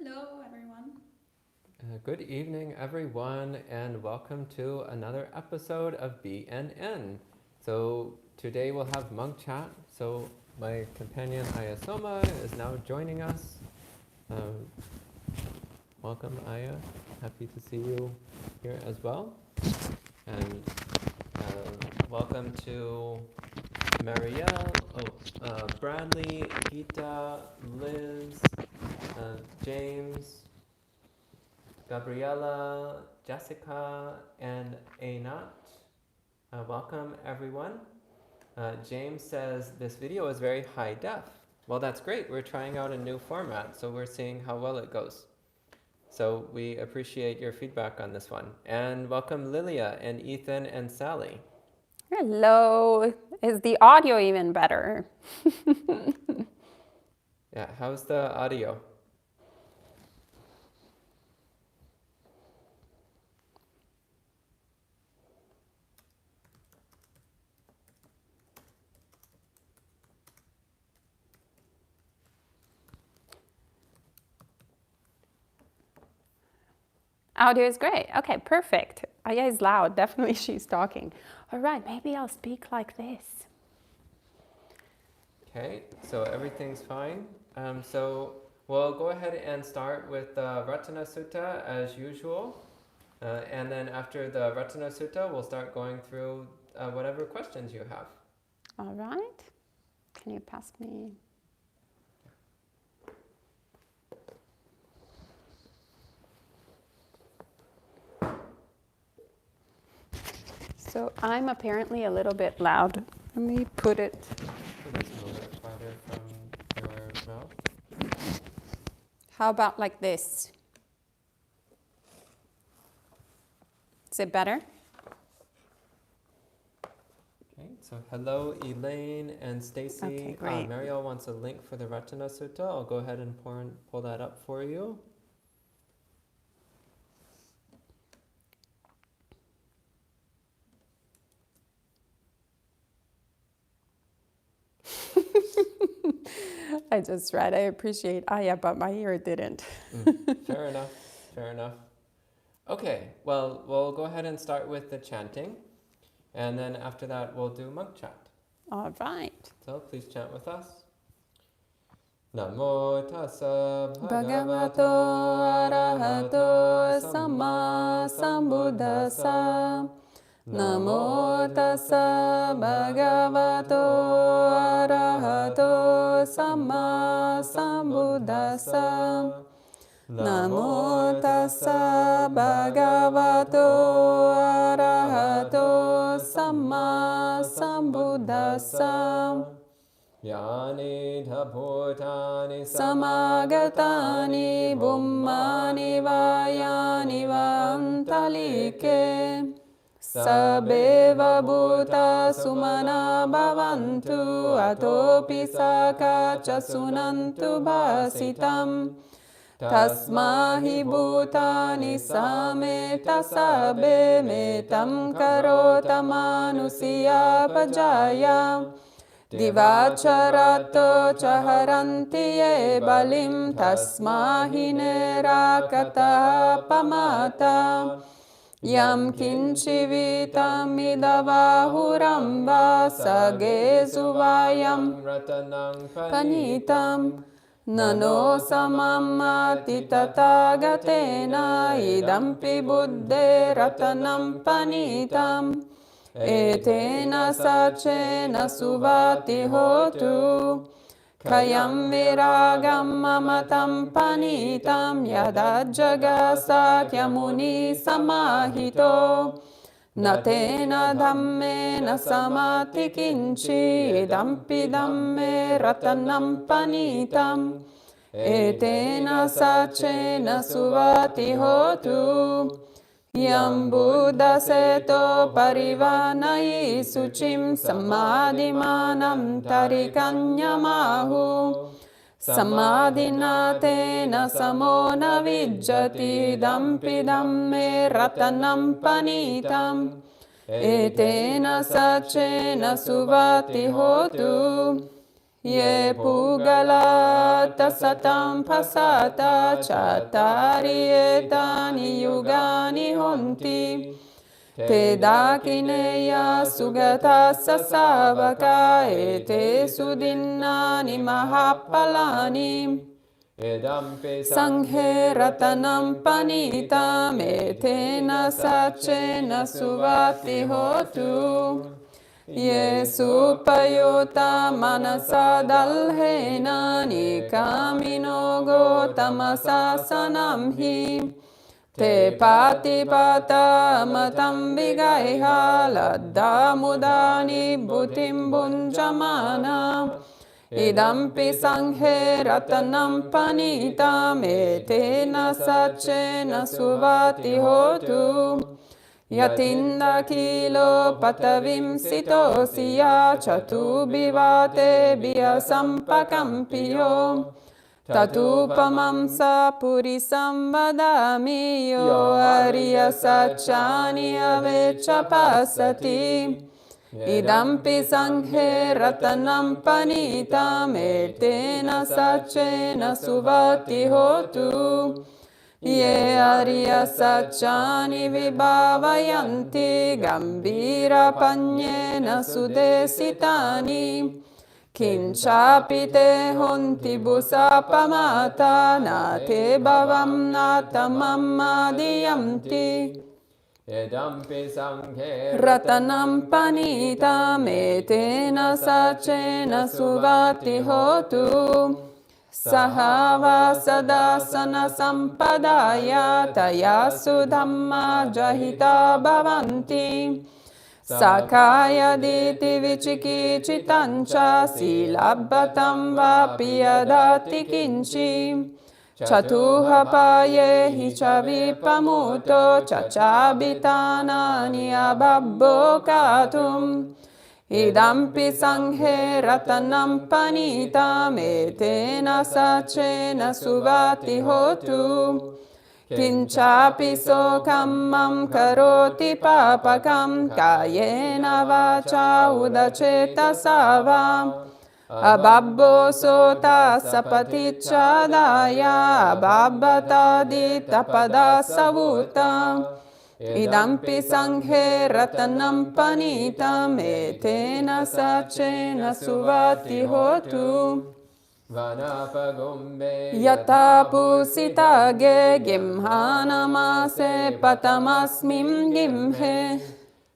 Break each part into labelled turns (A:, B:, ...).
A: Hello, everyone.
B: Good evening, everyone, and welcome to another episode of BNN. So today we'll have monk chat. So my companion Ayasoma is now joining us. Welcome, Aya. Happy to see you here as well. And welcome to Marielle, Bradley, Gita, Liz, James, Gabriella, Jessica, and Einat. Welcome, everyone. James says this video is very high def. Well, that's great. We're trying out a new format, so we're seeing how well it goes. So we appreciate your feedback on this one. And welcome Lilia and Ethan and Sally.
C: Hello. Is the audio even better?
B: Yeah, how's the audio?
C: Audio is great. Okay, perfect. Aya is loud. Definitely she's talking. All right, maybe I'll speak like this.
B: Okay, so everything's fine. So we'll go ahead and start with the Ratana Sutta as usual. And then after the Ratana Sutta, we'll start going through whatever questions you have.
C: All right. Can you pass me? So I'm apparently a little bit loud. Let me put it.
B: That's a little bit farther from your mouth.
C: How about like this? Is it better?
B: Okay, so hello Elaine and Stacy.
C: Okay, great.
B: Marielle wants a link for the Ratana Sutta. I'll go ahead and pull that up for you.
C: I just read. I appreciate Aya, but my ear didn't.
B: Fair enough. Fair enough. Okay, well, we'll go ahead and start with the chanting. And then after that, we'll do monk chat.
C: All right.
B: So please chant with us. Namo tassa
C: Bhagavato arahato samma sambuddhassa. Namo tassa bhagavato arahato samma sambuddhassa. Namo tassa bhagavato arahato samma sambuddhassa.
B: Yani bhutani
C: Samagatani bummani vayani vantalike. Sabeva bhuta sumana bhavantu atopi sakacha sunantu bhasitam. Tasmahi bhutani sameta sabe metam karotamanusya pajaya. Divacharato chaharanti ye balim tasmahi nerakata pamata. Yam kinchivitam idavahuram va sage suvayam
B: ratanang
C: panitam. Nano samamati tatagatena idampi buddhe ratanam panitam. Etena sacena suvati hotu. Kayam viragam mamatam panitam yadajjaga sakyamuni samahito. Natena dhammena samati kinchi idampi dhamme ratanam panitam. Etena sacena suvati hotu. Yam buddha seto parivanai suchim samadhimanam tarikanyamahu. Samadhinatena samona vijjati dampi dhamme ratanam panitam. Etena sacena suvati hotu. Ye pugala tasatam pasata chatari etani yugani honti. Te dakineya sugata sasavaka ete sudinnani mahapalani. Sanghe ratanam panitam etena sachena suvati hotu. Ye supayota manasa dalhena nikamino gotamasasanam hi. Te patipata matam vigaiha ladda mudani bhutim bunjamana. Idampi sanghe ratanam panitam etena sachena suvati hotu. Yatinda kilo patavim sitosiya chatu bivate biya sampakampiyo. Tatupamam sapurisam vadami yo ariya sachani avecha pasati. Idampi sanghe ratanam panitam etena sachena suvati hotu. Ye ariya sachani vibhavayanti gambira panyena sudesitani. Kinchapite honti busapamata na te bhavam natamam adiyanti. Ratanam panitam etena sachena suvati hotu. Sahava sadasana sampadaya taya sudhamma jahita bhavanti. Sakaya diti vichiki chitancha silabhatam vapiyadati kinchi. Chatuhapaye hichavipamuto chachabitanani ababbokatum. Idampi sanghe ratanam panitam etena sachena suvati hotu. Kinchapi sokamam karoti papakam kayena vacha udacheta sava. Ababbo sota sapatichadaya ababbata ditapada savuta. Idampi sanghe ratanam panitam etena sachena suvati hotu. Yata pusita ge gimhanamase patamasmim gimhe.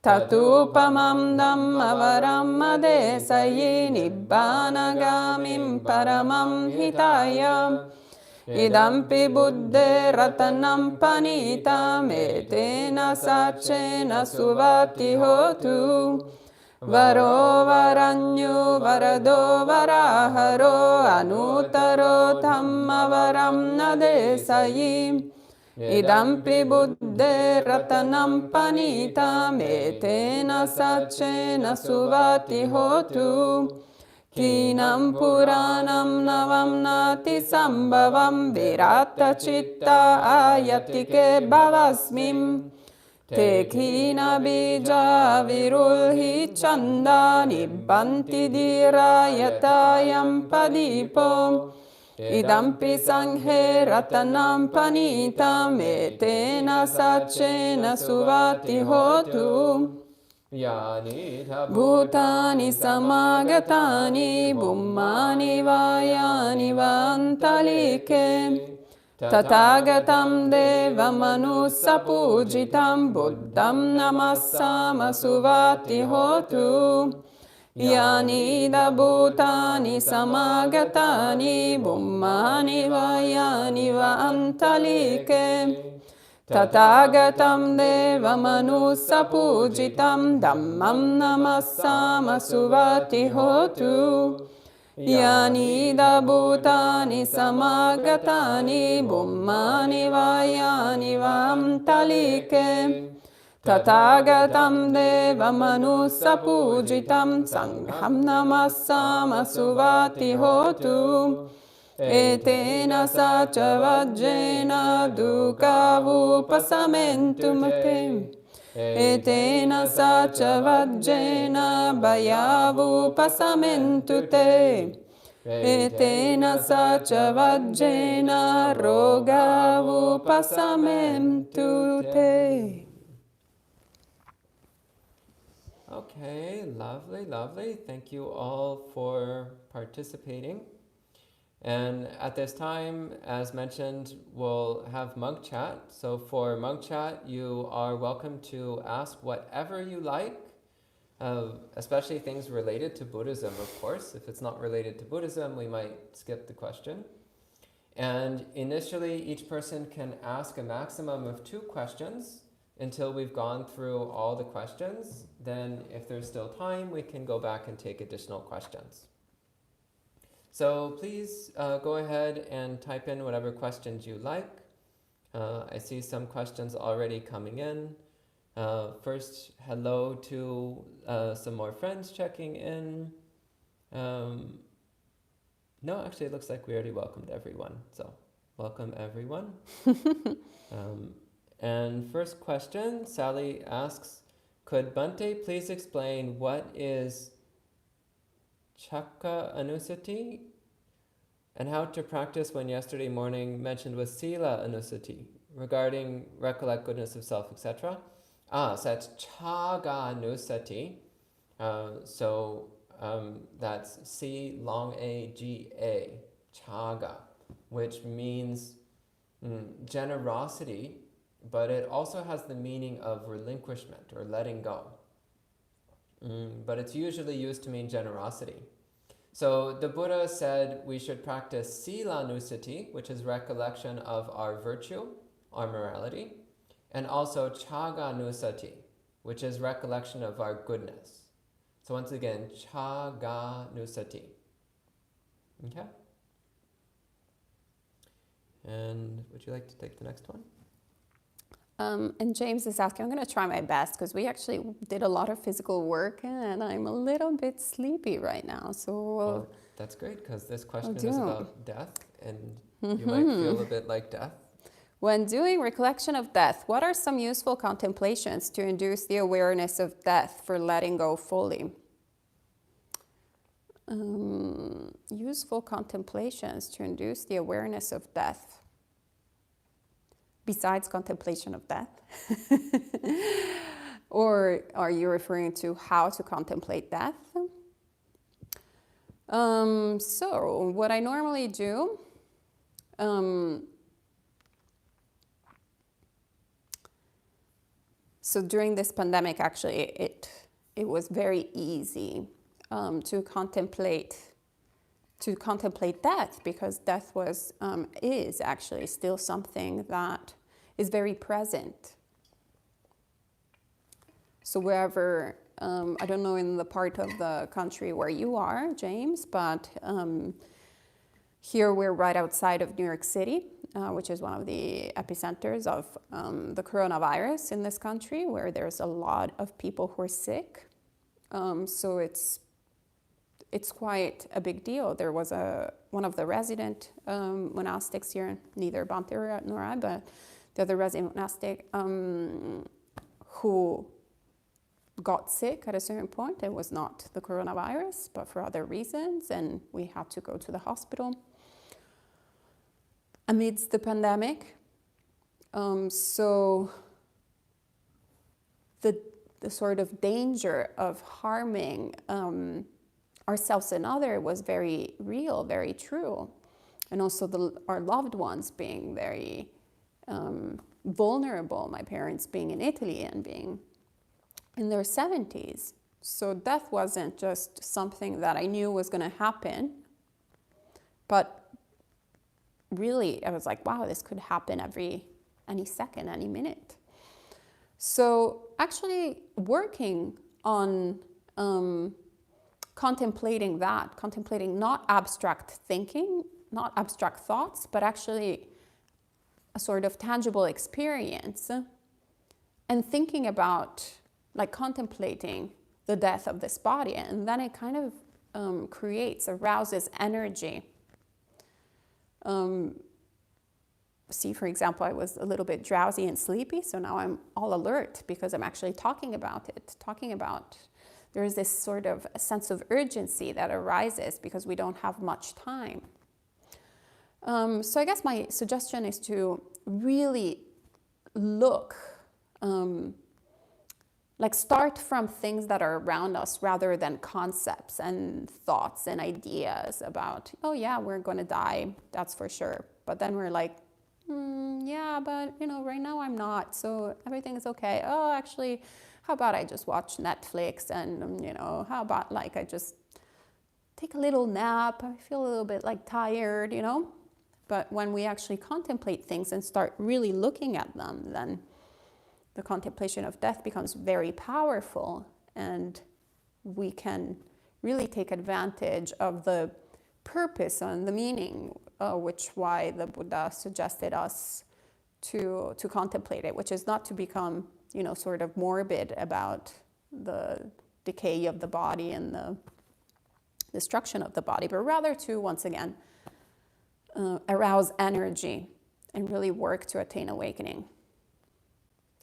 C: Tatupamam dhammavaram adesayi nibbanagamim paramam hitaya. Idampi buddhe ratanam panitam etena sachena suvati hotu. Varo varanyu varado varaharo anutaro dhammavaram nadesayi. Idampi buddhe ratanam panitam etena sachena suvati hotu. Kinam puranam navam nati sambhavam virata chitta ayatike bhavasmim. Te kina bija virulhi chanda nibbanti dirayatayam padipo. Idampi sanghe ratanam panitam etena sachena suvati hotu. Bhutani samagatani bummani vayani vantalike. Tatagatam devamanusapujitam buddham namassama suvati hotu. Yanida bhutani samagatani bummani vayani vantalike. Tatagatam devamanusapujitam dhammam namassama suvati hotu. Yanida bhutani samagatani bummani vayani vantalike. Tatagatam devamanusapujitam sangham namassama suvati hotu. Etena sacha vajjena dukavupasamentumate. Etena sacha vajjena bhayavupasamentute.
B: etena sacha vajjena rogavupasamentu te. Okay, lovely, lovely. Thank you all for participating. And at this time, as mentioned, we'll have monk chat. So for monk chat, you are welcome to ask whatever you like, especially things related to Buddhism, of course. If it's not related to Buddhism, we might skip the question. And initially, each person can ask a maximum of 2 questions until we've gone through all the questions. Then if there's still time, we can go back and take additional questions. So please go ahead and type in whatever questions you like. I see some questions already coming in. First, hello to some more friends checking in. No, actually it looks like we already welcomed everyone. So welcome everyone. And first question, Sally asks, could Bhante please explain what is Chakka Anusati and how to practice when yesterday morning mentioned was Sila Anusati regarding recollect goodness of self, etc. So that's Chaga Anusati. That's C long A G A, Chaga, which means generosity, but it also has the meaning of relinquishment or letting go. But it's usually used to mean generosity. So the Buddha said we should practice Sila Nusati, which is recollection of our virtue, our morality, and also Chaga Nusati, which is recollection of our goodness. So once again, Chaga Nusati. Okay? And would you like to take the next one?
C: And James is asking, I'm going to try my best because we actually did a lot of physical work and I'm a little bit sleepy right now. So
B: well, that's great because this question is about death and you might feel a bit like death.
C: When doing recollection of death, what are some useful contemplations to induce the awareness of death for letting go fully? Useful contemplations to induce the awareness of death. Besides contemplation of death? Or are you referring to how to contemplate death? So what I normally do, so during this pandemic, actually, it was very easy to contemplate death, because death is actually still something that is very present. So wherever, I don't know in the part of the country where you are, James, but here we're right outside of New York City, which is one of the epicenters of the coronavirus in this country, where there's a lot of people who are sick. So it's quite a big deal. There was one of the resident monastics here, neither Bhante nor I, but the other resident monastic who got sick at a certain point. It was not the coronavirus, but for other reasons, and we had to go to the hospital amidst the pandemic. So the sort of danger of harming ourselves and others was very real, very true. And also our loved ones being very vulnerable, my parents being in Italy and being in their 70s. So death wasn't just something that I knew was going to happen, but really I was like, wow, this could happen any second, any minute. So actually working on contemplating not abstract thinking, not abstract thoughts, but actually a sort of tangible experience, and thinking about, like, contemplating the death of this body, and then it kind of arouses energy. See, for example, I was a little bit drowsy and sleepy, so now I'm all alert because I'm actually talking about there is this sort of a sense of urgency that arises because we don't have much time. So I guess my suggestion is to really look, start from things that are around us rather than concepts and thoughts and ideas about, oh yeah, we're going to die, that's for sure. But then we're like, yeah, but right now I'm not, so everything is okay. Oh, actually, how about I just watch Netflix and, how about I just take a little nap? I feel a little bit tired, But when we actually contemplate things and start really looking at them, then the contemplation of death becomes very powerful, and we can really take advantage of the purpose and the meaning, why the Buddha suggested us to contemplate it, which is not to become, sort of morbid about the decay of the body and the destruction of the body, but rather to, once again, arouse energy and really work to attain awakening.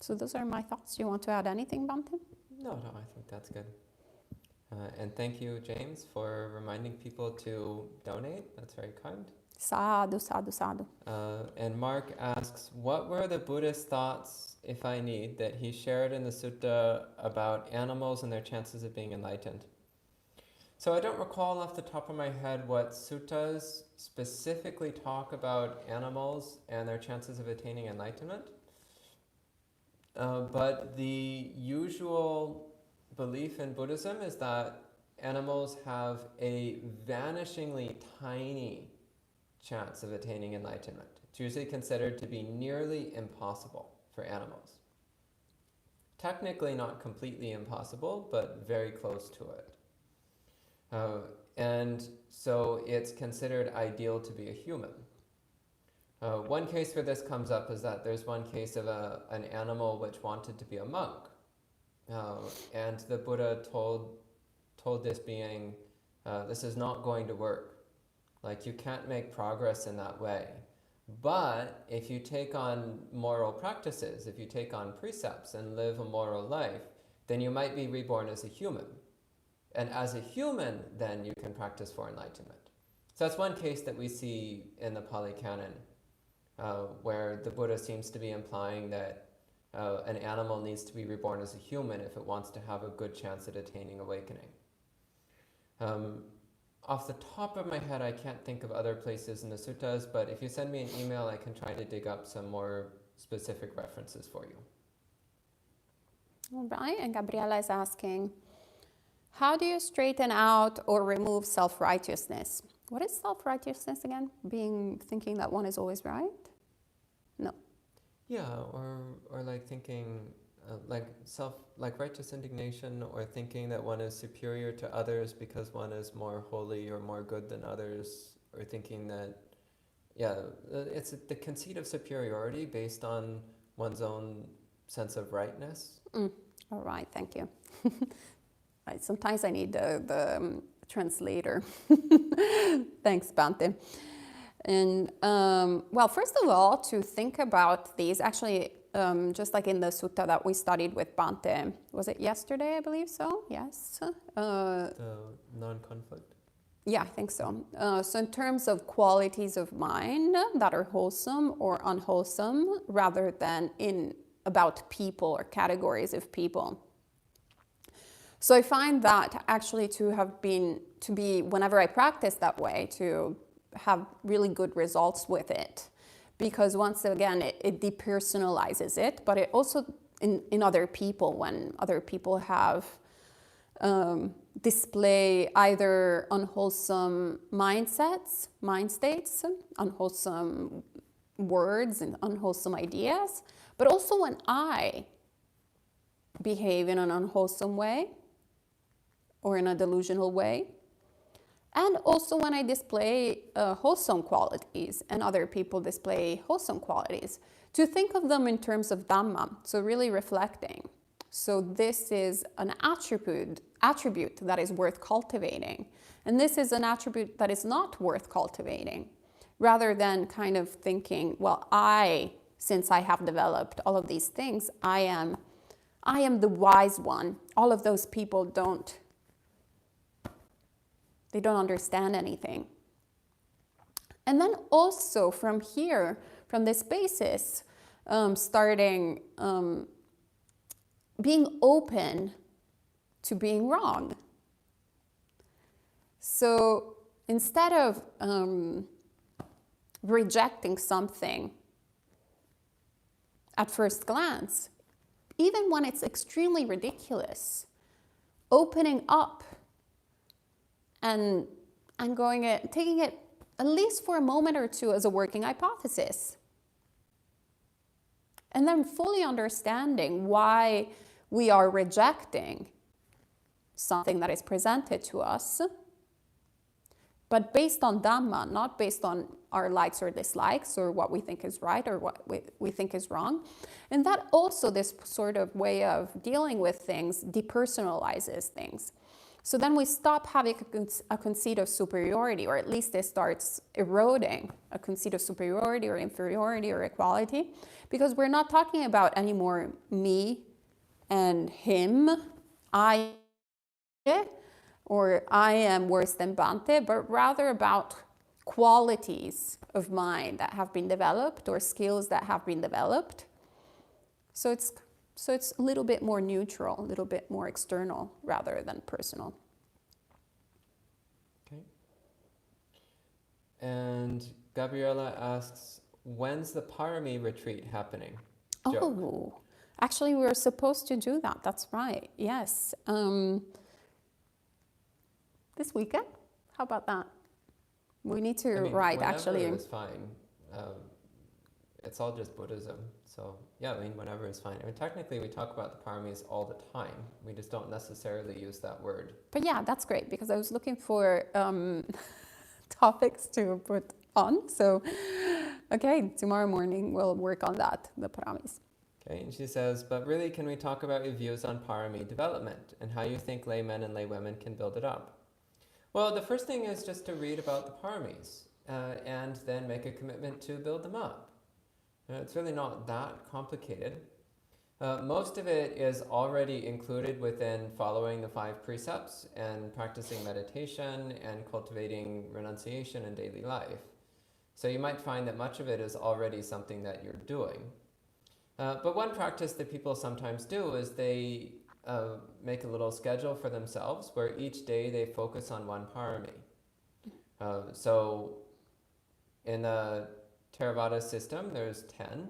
C: So those are my thoughts. Do you want to add anything, Bante?
B: No, I think that's good. And thank you, James, for reminding people to donate. That's very kind.
C: Sadhu, sadhu, sadhu.
B: And Mark asks, what were the Buddhist thoughts, if I need, that he shared in the sutta about animals and their chances of being enlightened? So I don't recall off the top of my head what suttas specifically talk about animals and their chances of attaining enlightenment. But the usual belief in Buddhism is that animals have a vanishingly tiny chance of attaining enlightenment. It's usually considered to be nearly impossible for animals. Technically not completely impossible, but very close to it. And so it's considered ideal to be a human. One case where this comes up is that there's one case of an animal which wanted to be a monk. And the Buddha told this being, this is not going to work. You can't make progress in that way. But if you take on moral practices, if you take on precepts and live a moral life, then you might be reborn as a human. And as a human, then you can practice for enlightenment. So that's one case that we see in the Pali Canon, where the Buddha seems to be implying that an animal needs to be reborn as a human if it wants to have a good chance at attaining awakening. Off the top of my head, I can't think of other places in the suttas, but if you send me an email, I can try to dig up some more specific references for you.
C: All right, and Gabriela is asking, how do you straighten out or remove self-righteousness? What is self-righteousness again? Thinking that one is always right? No.
B: Yeah, or thinking righteous indignation, or thinking that one is superior to others because one is more holy or more good than others, or thinking that, it's the conceit of superiority based on one's own sense of rightness.
C: All right, thank you. Sometimes I need the translator. Thanks, Bante. And, first of all, to think about these, actually, just like in the sutta that we studied with Bante, was it yesterday, I believe so? Yes.
B: The non-conflict?
C: Yeah, I think so. So in terms of qualities of mind that are wholesome or unwholesome, rather than about people or categories of people. So I find that actually to be, whenever I practice that way, to have really good results with it. Because once again, it depersonalizes it, but it also, in other people, when other people have display either unwholesome mind states, unwholesome words and unwholesome ideas, but also when I behave in an unwholesome way, or in a delusional way. And also when I display wholesome qualities and other people display wholesome qualities, to think of them in terms of Dhamma, so really reflecting. So this is an attribute that is worth cultivating. And this is an attribute that is not worth cultivating, rather than kind of thinking, well, since I have developed all of these things, I am the wise one. All of those people don't They don't understand anything. And then also from here, from this basis, starting being open to being wrong. So instead of rejecting something at first glance, even when it's extremely ridiculous, opening up and taking it at least for a moment or two as a working hypothesis. And then fully understanding why we are rejecting something that is presented to us, but based on Dhamma, not based on our likes or dislikes or what we think is right or what we think is wrong. And that also, this sort of way of dealing with things depersonalizes things. So then we stop having a conceit of superiority, or at least it starts eroding a conceit of superiority or inferiority or equality, because we're not talking about anymore me and him, I, or I am worse than Bhante, but rather about qualities of mind that have been developed or skills that have been developed. So it's a little bit more neutral, a little bit more external rather than personal.
B: Okay. And Gabriella asks, when's the Parmi retreat happening? Joke.
C: Oh, actually we were supposed to do that. That's right. Yes. This weekend? How about that? We need to write actually.
B: Whenever is fine. It's all just Buddhism. So yeah, whenever is fine. Technically we talk about the paramis all the time. We just don't necessarily use that word.
C: But yeah, that's great, because I was looking for topics to put on. So, okay, tomorrow morning we'll work on that, the paramis.
B: Okay, and she says, but really, can we talk about your views on Parmi development and how you think laymen and laywomen can build it up? Well, the first thing is just to read about the paramis and then make a commitment to build them up. It's really not that complicated. Most of it is already included within following the 5 precepts and practicing meditation and cultivating renunciation in daily life. So you might find that much of it is already something that you're doing. But one practice that people sometimes do is they make a little schedule for themselves where each day they focus on one parami. So in the Theravada system, there's 10.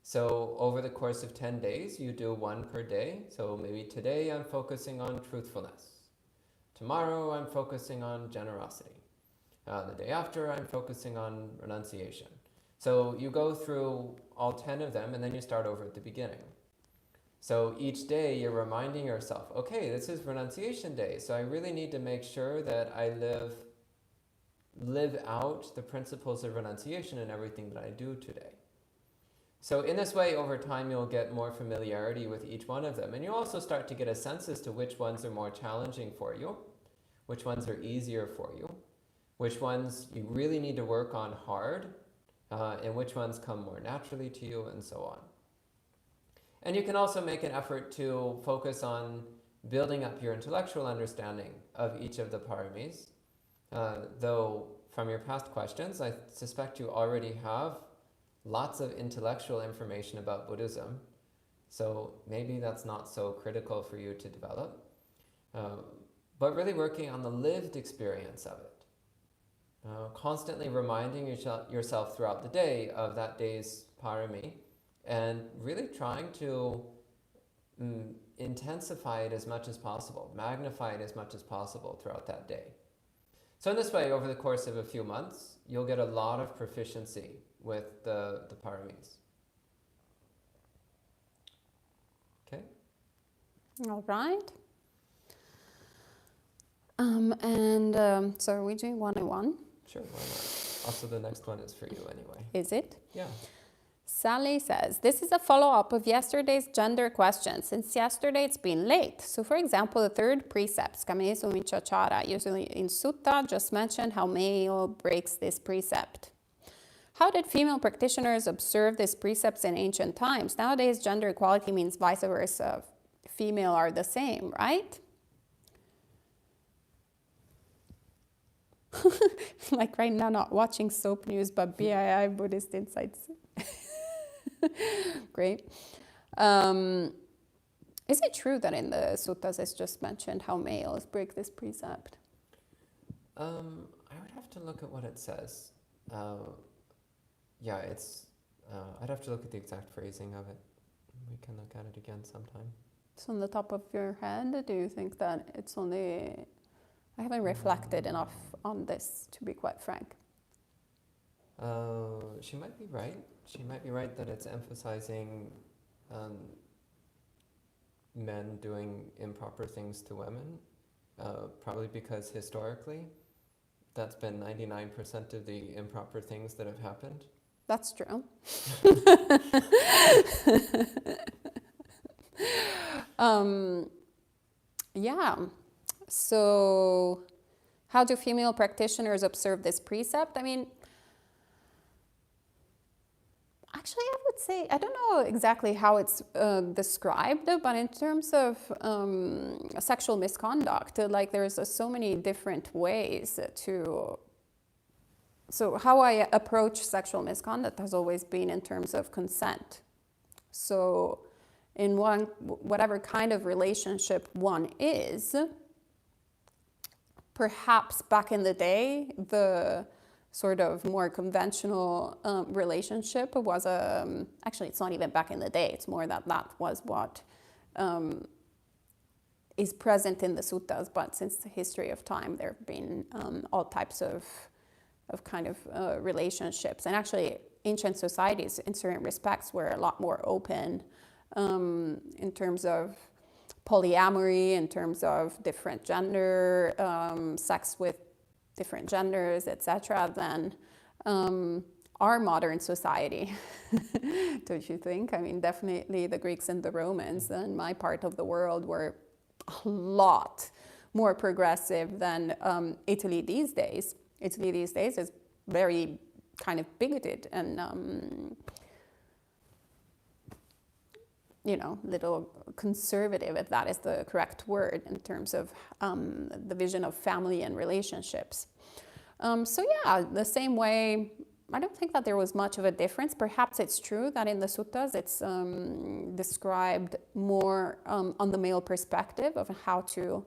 B: So over the course of 10 days, you do 1 per day. So maybe today I'm focusing on truthfulness. Tomorrow I'm focusing on generosity. The day after I'm focusing on renunciation. So you go through all 10 of them and then you start over at the beginning. So each day you're reminding yourself, okay, this is renunciation day, so I really need to make sure that I live out the principles of renunciation in everything that I do today. So in this way, over time, you'll get more familiarity with each one of them. And you also start to get a sense as to which ones are more challenging for you, which ones are easier for you, which ones you really need to work on hard, and which ones come more naturally to you, and so on. And you can also make an effort to focus on building up your intellectual understanding of each of the paramis. Though from your past questions, I suspect you already have lots of intellectual information about Buddhism. So maybe that's not so critical for you to develop. But really working on the lived experience of it. Constantly reminding yourself throughout the day of that day's parami, and really trying to intensify it as much as possible, magnify it as much as possible throughout that day. So in this way, over the course of a few months, you'll get a lot of proficiency with the paramis. Okay?
C: All right. So are we doing 1 and 1?
B: Sure, why not? Also, the next one is for you anyway.
C: Is it?
B: Yeah.
C: Sally says, this is a follow-up of yesterday's gender question. Since yesterday it's been late. So for example, the 3rd precept, Skame Sumichachara, usually in Sutta, just mentioned how male breaks this precept. How did female practitioners observe these precepts in ancient times? Nowadays, gender equality means vice versa. Female are the same, right? Like right now, not watching soap news, but BII, Buddhist Insights. Great. Is it true that in the suttas it's just mentioned how males break this precept?
B: I would have to look at what it says. Yeah, I'd have to look at the exact phrasing of it. We can look at it again sometime.
C: So on the top of your head, do you think that it's only... I haven't reflected enough on this, to be quite frank.
B: She might be right. She might be right that it's emphasizing men doing improper things to women, probably because historically that's been 99% of the improper things that have happened.
C: That's true. Yeah. So how do female practitioners observe this precept? I mean, actually, I would say, I don't know exactly how it's described, but in terms of sexual misconduct, like there's so many different ways to... So how I approach sexual misconduct has always been in terms of consent. So in whatever kind of relationship one is, perhaps back in the day, the sort of more conventional relationship was actually, it's not even back in the day, it's more that was what is present in the suttas, but since the history of time, there have been all types of kind of relationships. And actually, ancient societies, in certain respects, were a lot more open in terms of polyamory, in terms of different gender, sex with different genders, etc., than our modern society. Don't you think? I mean, definitely the Greeks and the Romans and my part of the world were a lot more progressive than Italy these days. Italy these days is very kind of bigoted and little conservative, if that is the correct word, in terms of the vision of family and relationships. So yeah, the same way, I don't think that there was much of a difference. Perhaps it's true that in the suttas it's described more on the male perspective of how to,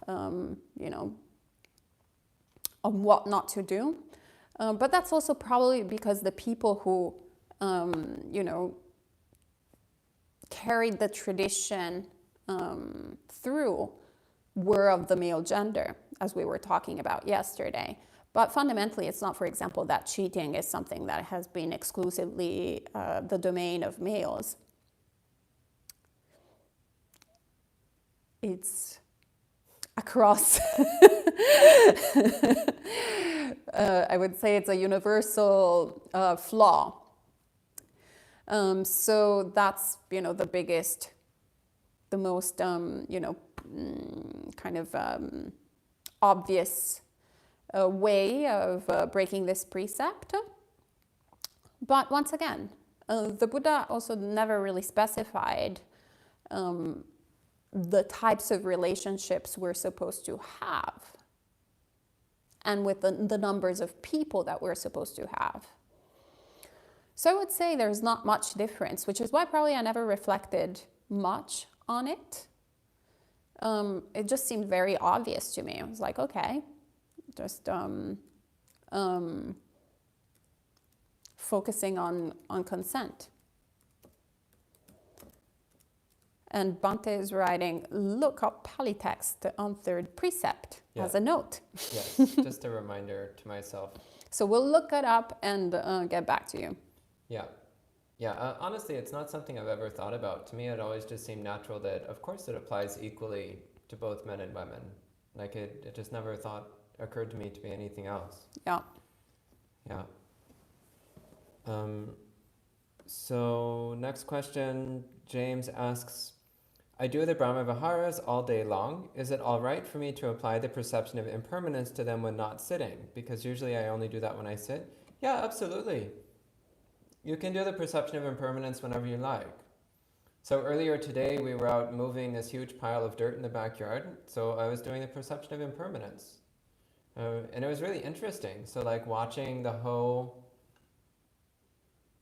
C: on what not to do. But that's also probably because the people who, carried the tradition through were of the male gender, as we were talking about yesterday. But fundamentally, it's not, for example, that cheating is something that has been exclusively the domain of males. It's across, I would say it's a universal flaw. So that's, the biggest, the most, kind of obvious way of breaking this precept. But once again, the Buddha also never really specified the types of relationships we're supposed to have and with the numbers of people that we're supposed to have. So I would say there's not much difference, which is why probably I never reflected much on it. It just seemed very obvious to me. I was like, okay, just focusing on consent. And Bhante is writing, look up Pali text on third precept as a note.
B: Yes, just a reminder to myself.
C: So we'll look it up and get back to you.
B: Yeah. Honestly, it's not something I've ever thought about. To me, it always just seemed natural that, of course, it applies equally to both men and women. Like it just never occurred to me to be anything else.
C: Yeah.
B: So next question, James asks, I do the Brahma Viharas all day long. Is it all right for me to apply the perception of impermanence to them when not sitting? Because usually I only do that when I sit. Yeah, absolutely. You can do the perception of impermanence whenever you like. So earlier today, we were out moving this huge pile of dirt in the backyard. So I was doing the perception of impermanence. And it was really interesting. So like watching the hoe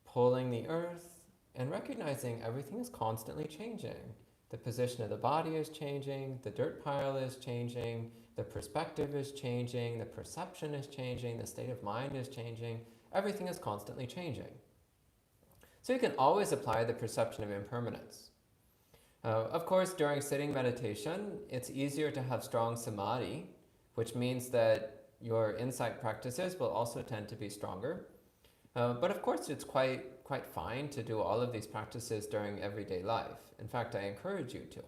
B: pulling the earth and recognizing everything is constantly changing. The position of the body is changing, the dirt pile is changing, the perspective is changing, the perception is changing, the state of mind is changing. Everything is constantly changing. So you can always apply the perception of impermanence. Of course, during sitting meditation, it's easier to have strong samadhi, which means that your insight practices will also tend to be stronger. But of course, it's quite fine to do all of these practices during everyday life. In fact, I encourage you to.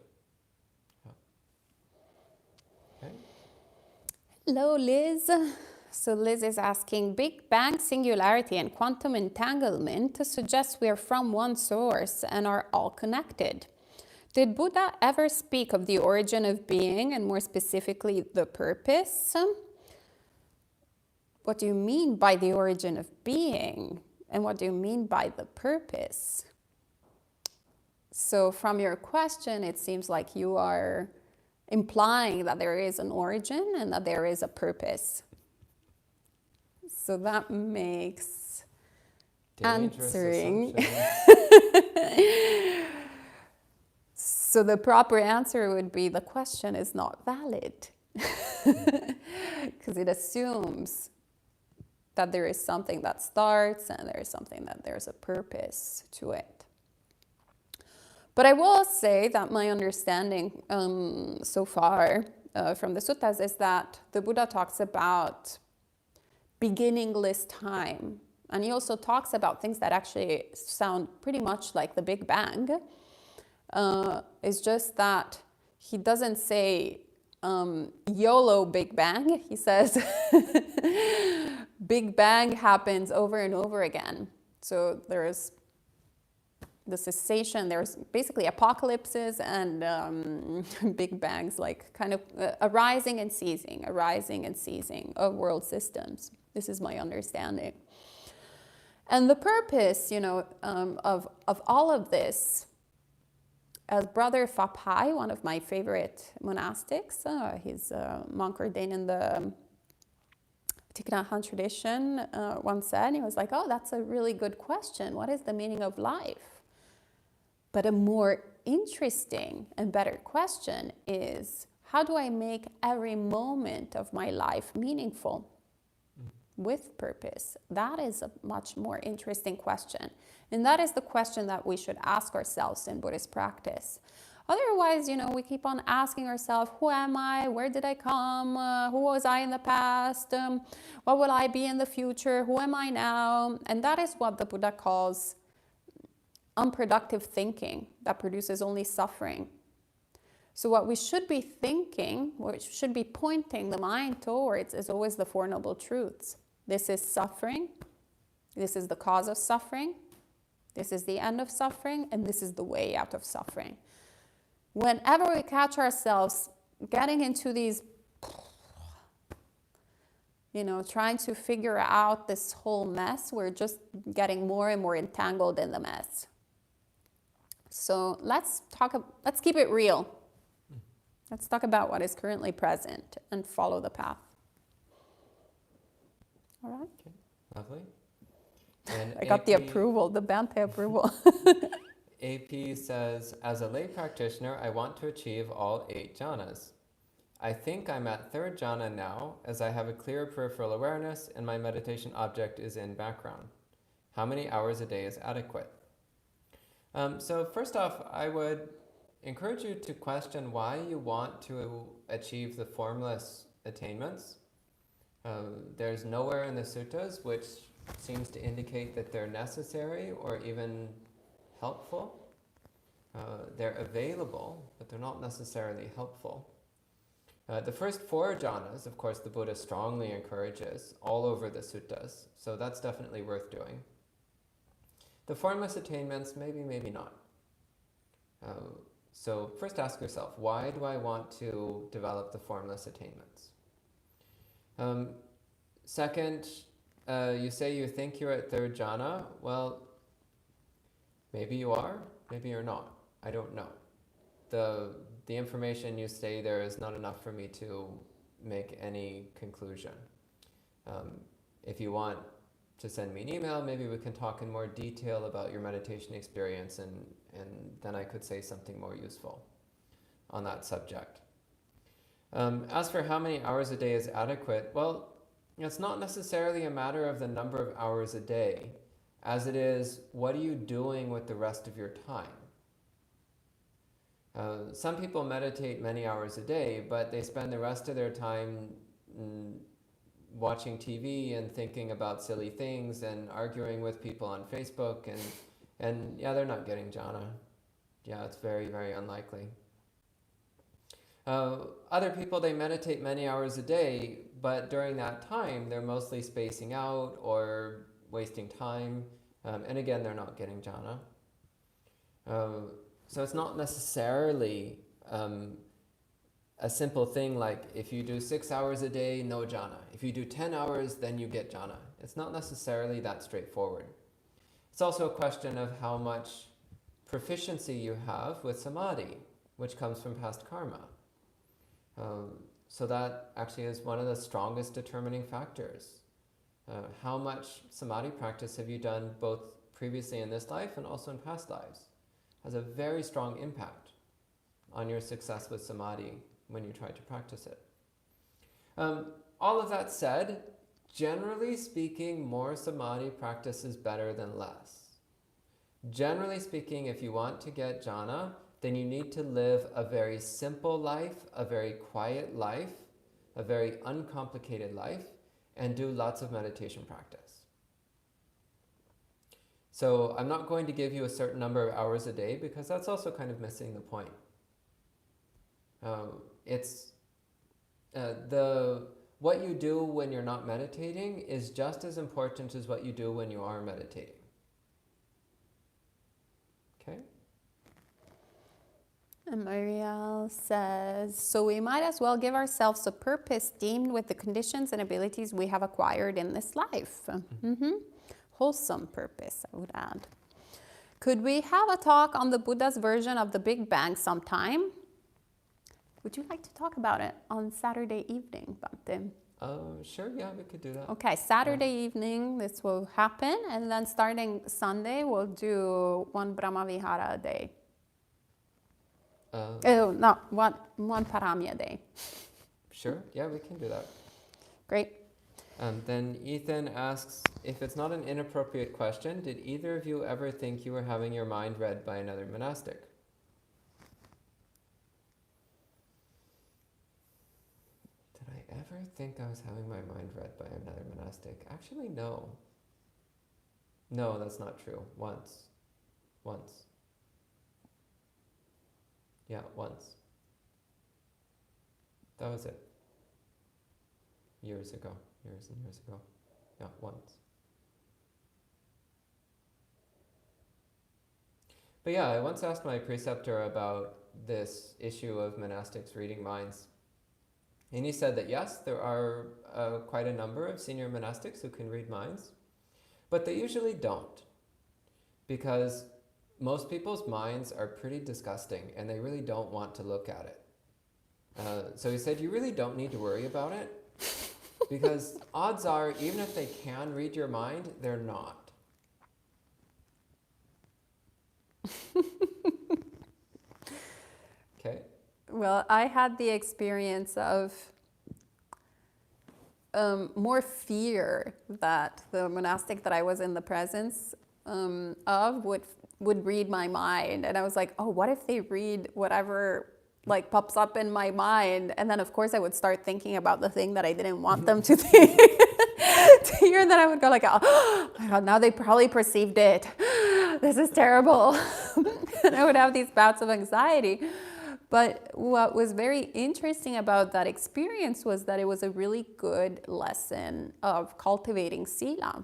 B: Okay.
C: Hello, Liz. So Liz is asking, Big Bang singularity and quantum entanglement suggest we are from one source and are all connected. Did Buddha ever speak of the origin of being and more specifically the purpose? What do you mean by the origin of being? And what do you mean by the purpose? So from your question, it seems like you are implying that there is an origin and that there is a purpose. So that makes answering. So the proper answer would be the question is not valid. Because it assumes that there is something that starts and there is something that there's a purpose to it. But I will say that my understanding so far from the suttas is that the Buddha talks about beginningless time. And he also talks about things that actually sound pretty much like the Big Bang. It's just that he doesn't say YOLO Big Bang. He says Big Bang happens over and over again. So there's the cessation, there's basically apocalypses and Big Bangs, like kind of arising and ceasing of world systems. This is my understanding. And the purpose, of all of this, as Brother Fapai, one of my favorite monastics, he's a monk ordained in the Thich Nhat Hanh tradition, once said, he was like, oh, that's a really good question. What is the meaning of life? But a more interesting and better question is, how do I make every moment of my life meaningful with purpose? That is a much more interesting question. And that is the question that we should ask ourselves in Buddhist practice. Otherwise, we keep on asking ourselves, who am I? Where did I come? Who was I in the past? What will I be in the future? Who am I now? And that is what the Buddha calls unproductive thinking that produces only suffering. So what we should be thinking, what we should be pointing the mind towards, is always the Four Noble Truths. This is suffering. This is the cause of suffering. This is the end of suffering. And this is the way out of suffering. Whenever we catch ourselves getting into these, trying to figure out this whole mess, we're just getting more and more entangled in the mess. So let's keep it real. Let's talk about what is currently present and follow the path. All right?
B: Okay, lovely. And
C: I got the approval, the Bante approval.
B: AP says, as a lay practitioner, I want to achieve all 8 jhanas. I think I'm at 3rd jhana now, as I have a clear peripheral awareness and my meditation object is in background. How many hours a day is adequate? So first off, I would encourage you to question why you want to achieve the formless attainments. There's nowhere in the suttas which seems to indicate that they're necessary or even helpful. They're available, but they're not necessarily helpful. The first 4 jhanas, of course, the Buddha strongly encourages all over the suttas, so that's definitely worth doing. The formless attainments, maybe not. So first ask yourself, why do I want to develop the formless attainments? Second, you say you think you're at 3rd jhana. Well, maybe you are, maybe you're not. I don't know. The information you say there is not enough for me to make any conclusion. If you want to send me an email, maybe we can talk in more detail about your meditation experience, and then I could say something more useful on that subject. As for how many hours a day is adequate, well, it's not necessarily a matter of the number of hours a day, as it is, what are you doing with the rest of your time? Some people meditate many hours a day, but they spend the rest of their time watching TV and thinking about silly things and arguing with people on Facebook, and yeah, they're not getting jhana. Yeah, it's very, very unlikely. Other people, they meditate many hours a day, but during that time, they're mostly spacing out or wasting time, and again, they're not getting jhana. So it's not necessarily a simple thing like if you do 6 hours a day, no jhana. If you do 10 hours, then you get jhana. It's not necessarily that straightforward. It's also a question of how much proficiency you have with samadhi, which comes from past karma. So that actually is one of the strongest determining factors. How much samadhi practice have you done both previously in this life and also in past lives? Has a very strong impact on your success with samadhi when you try to practice it. All of that said, generally speaking, more samadhi practice is better than less. Generally speaking, if you want to get jhana, then you need to live a very simple life, a very quiet life, a very uncomplicated life, and do lots of meditation practice. So I'm not going to give you a certain number of hours a day because that's also kind of missing the point. What you do when you're not meditating is just as important as what you do when you are meditating. Okay?
C: And Marielle says, so we might as well give ourselves a purpose deemed with the conditions and abilities we have acquired in this life. Wholesome purpose, I would add. Could we have a talk on the Buddha's version of the Big Bang sometime? Would you like to talk about it on Saturday evening, Bhante?
B: Sure, yeah, we could do that.
C: Okay, Saturday evening this will happen, and then starting Sunday we'll do one Brahma Vihara a day. One Paramya day.
B: Sure, yeah, we can do that.
C: Great.
B: Then Ethan asks, if it's not an inappropriate question, did either of you ever think you were having your mind read by another monastic? Did I ever think I was having my mind read by another monastic? Actually, no. No, that's not true. Once. Yeah, once. That was it. Years and years ago. Yeah, once. But yeah, I once asked my preceptor about this issue of monastics reading minds. And he said that yes, there are quite a number of senior monastics who can read minds, but they usually don't, because most people's minds are pretty disgusting and they really don't want to look at it. So he said, you really don't need to worry about it, because odds are, even if they can read your mind, they're not. Okay.
C: Well, I had the experience of more fear that the monastic that I was in the presence of would read my mind. And I was like, oh, what if they read whatever like pops up in my mind? And then of course I would start thinking about the thing that I didn't want them to think. To hear that, I would go like, oh my God, now they probably perceived it. This is terrible. And I would have these bouts of anxiety. But what was very interesting about that experience was that it was a really good lesson of cultivating Silom.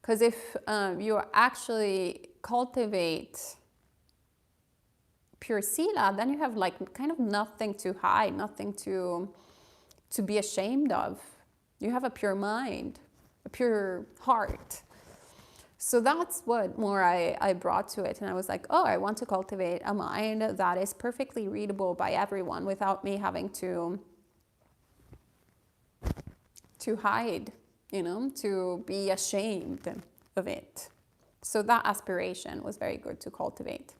C: Because if you actually cultivate pure Sila, then you have like kind of nothing to hide, nothing to be ashamed of. You have a pure mind, a pure heart. So that's what more I brought to it. And I was like, oh, I want to cultivate a mind that is perfectly readable by everyone without me having to to hide, to be ashamed of it. So that aspiration was very good to cultivate.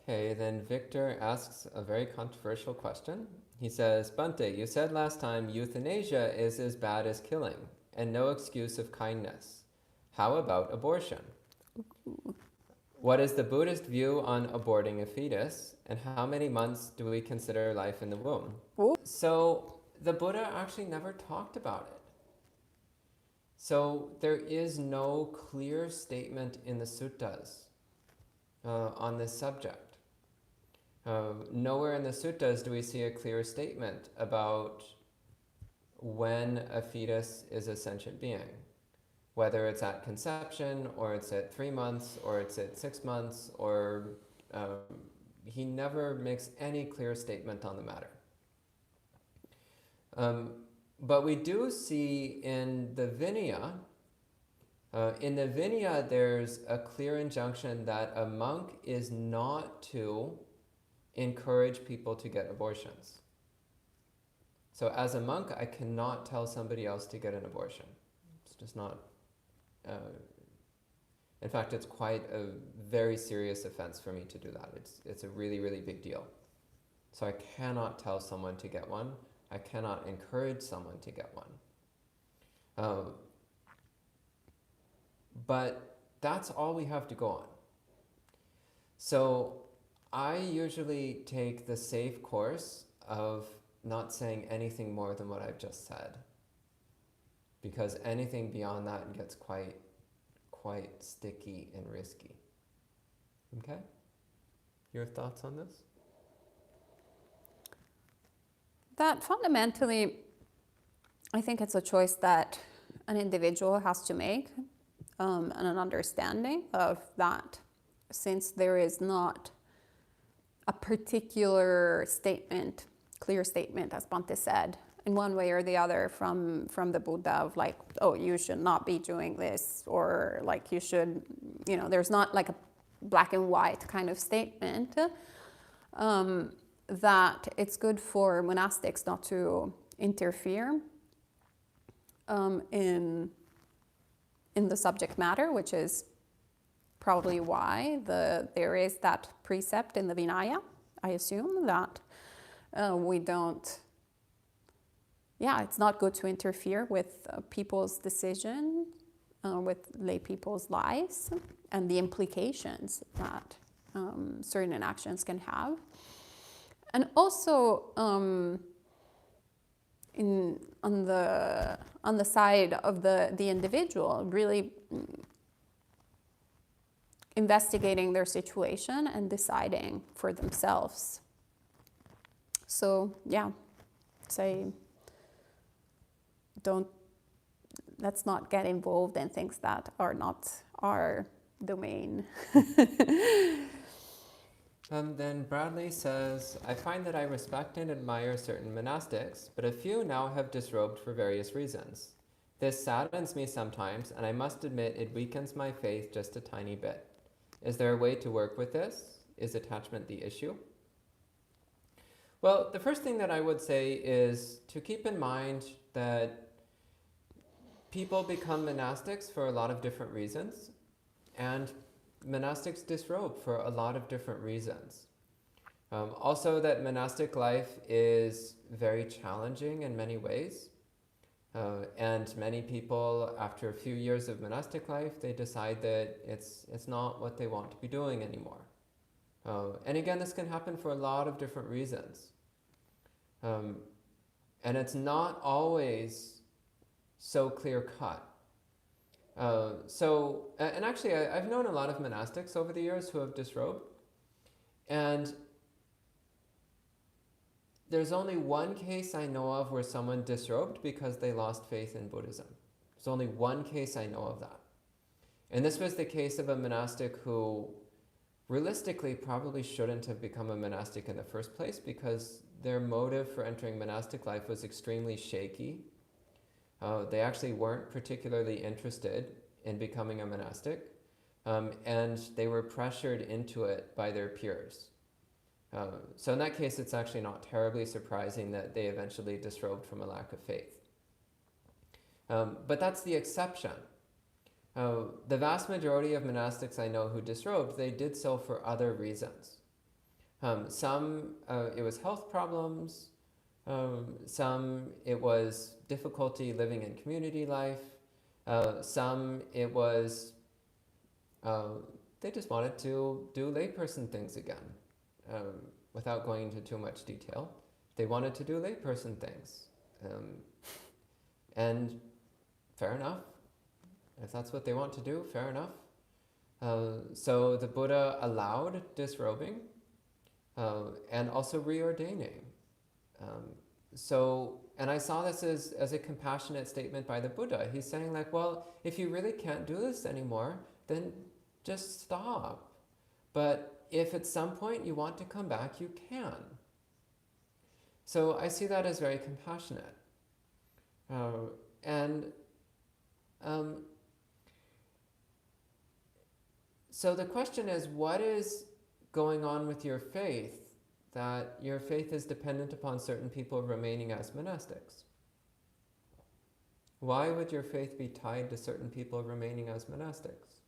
B: Okay, then Victor asks a very controversial question. He says, Bante, you said last time euthanasia is as bad as killing and no excuse of kindness. How about abortion? What is the Buddhist view on aborting a fetus, and how many months do we consider life in the womb?
C: Ooh.
B: So the Buddha actually never talked about it. So there is no clear statement in the suttas on this subject. Nowhere in the suttas do we see a clear statement about when a fetus is a sentient being. Whether it's at conception, or it's at 3 months, or it's at 6 months, or he never makes any clear statement on the matter. But we do see in the Vinaya, there's a clear injunction that a monk is not to encourage people to get abortions. So as a monk, I cannot tell somebody else to get an abortion. It's just not... in fact, it's quite a very serious offense for me to do that. It's a really, really big deal. So I cannot tell someone to get one. I cannot encourage someone to get one. But that's all we have to go on. So I usually take the safe course of not saying anything more than what I've just said, because anything beyond that gets quite sticky and risky. Okay? Your thoughts on this?
C: That fundamentally, I think it's a choice that an individual has to make, and an understanding of that, since there is not a particular statement, clear statement, as Bhante said, in one way or the other from the Buddha of like, oh, you should not be doing this, or like you should, there's not like a black and white kind of statement, that it's good for monastics not to interfere in the subject matter, which is probably why there is that precept in the Vinaya, I assume, that we don't... Yeah, it's not good to interfere with people's decision, with lay people's lives, and the implications that certain actions can have. And also, on the side of the individual, really investigating their situation and deciding for themselves. So yeah, say, let's not get involved in things that are not our domain.
B: Then Bradley says, I find that I respect and admire certain monastics, but a few now have disrobed for various reasons. This saddens me sometimes, and I must admit it weakens my faith just a tiny bit. Is there a way to work with this? Is attachment the issue? Well, the first thing that I would say is to keep in mind that people become monastics for a lot of different reasons, and monastics disrobe for a lot of different reasons. Also, that monastic life is very challenging in many ways. And many people, after a few years of monastic life, they decide that it's not what they want to be doing anymore. And again, this can happen for a lot of different reasons. And it's not always so clear-cut. And actually, I've known a lot of monastics over the years who have disrobed, and there's only one case I know of where someone disrobed because they lost faith in Buddhism. There's only one case I know of that. And this was the case of a monastic who realistically probably shouldn't have become a monastic in the first place, because their motive for entering monastic life was extremely shaky. They actually weren't particularly interested in becoming a monastic, and they were pressured into it by their peers. So in that case, it's actually not terribly surprising that they eventually disrobed from a lack of faith. But that's the exception. The vast majority of monastics I know who disrobed, they did so for other reasons. Some, it was health problems. Some, it was difficulty living in community life. Some, it was, they just wanted to do layperson things again. Without going into too much detail, they wanted to do layperson things. And fair enough. If that's what they want to do, fair enough. So the Buddha allowed disrobing and also reordaining. And I saw this as a compassionate statement by the Buddha. He's saying like, well, if you really can't do this anymore, then just stop. But if at some point you want to come back, you can. So I see that as very compassionate. So the question is, what is going on with your faith that your faith is dependent upon certain people remaining as monastics? Why would your faith be tied to certain people remaining as monastics?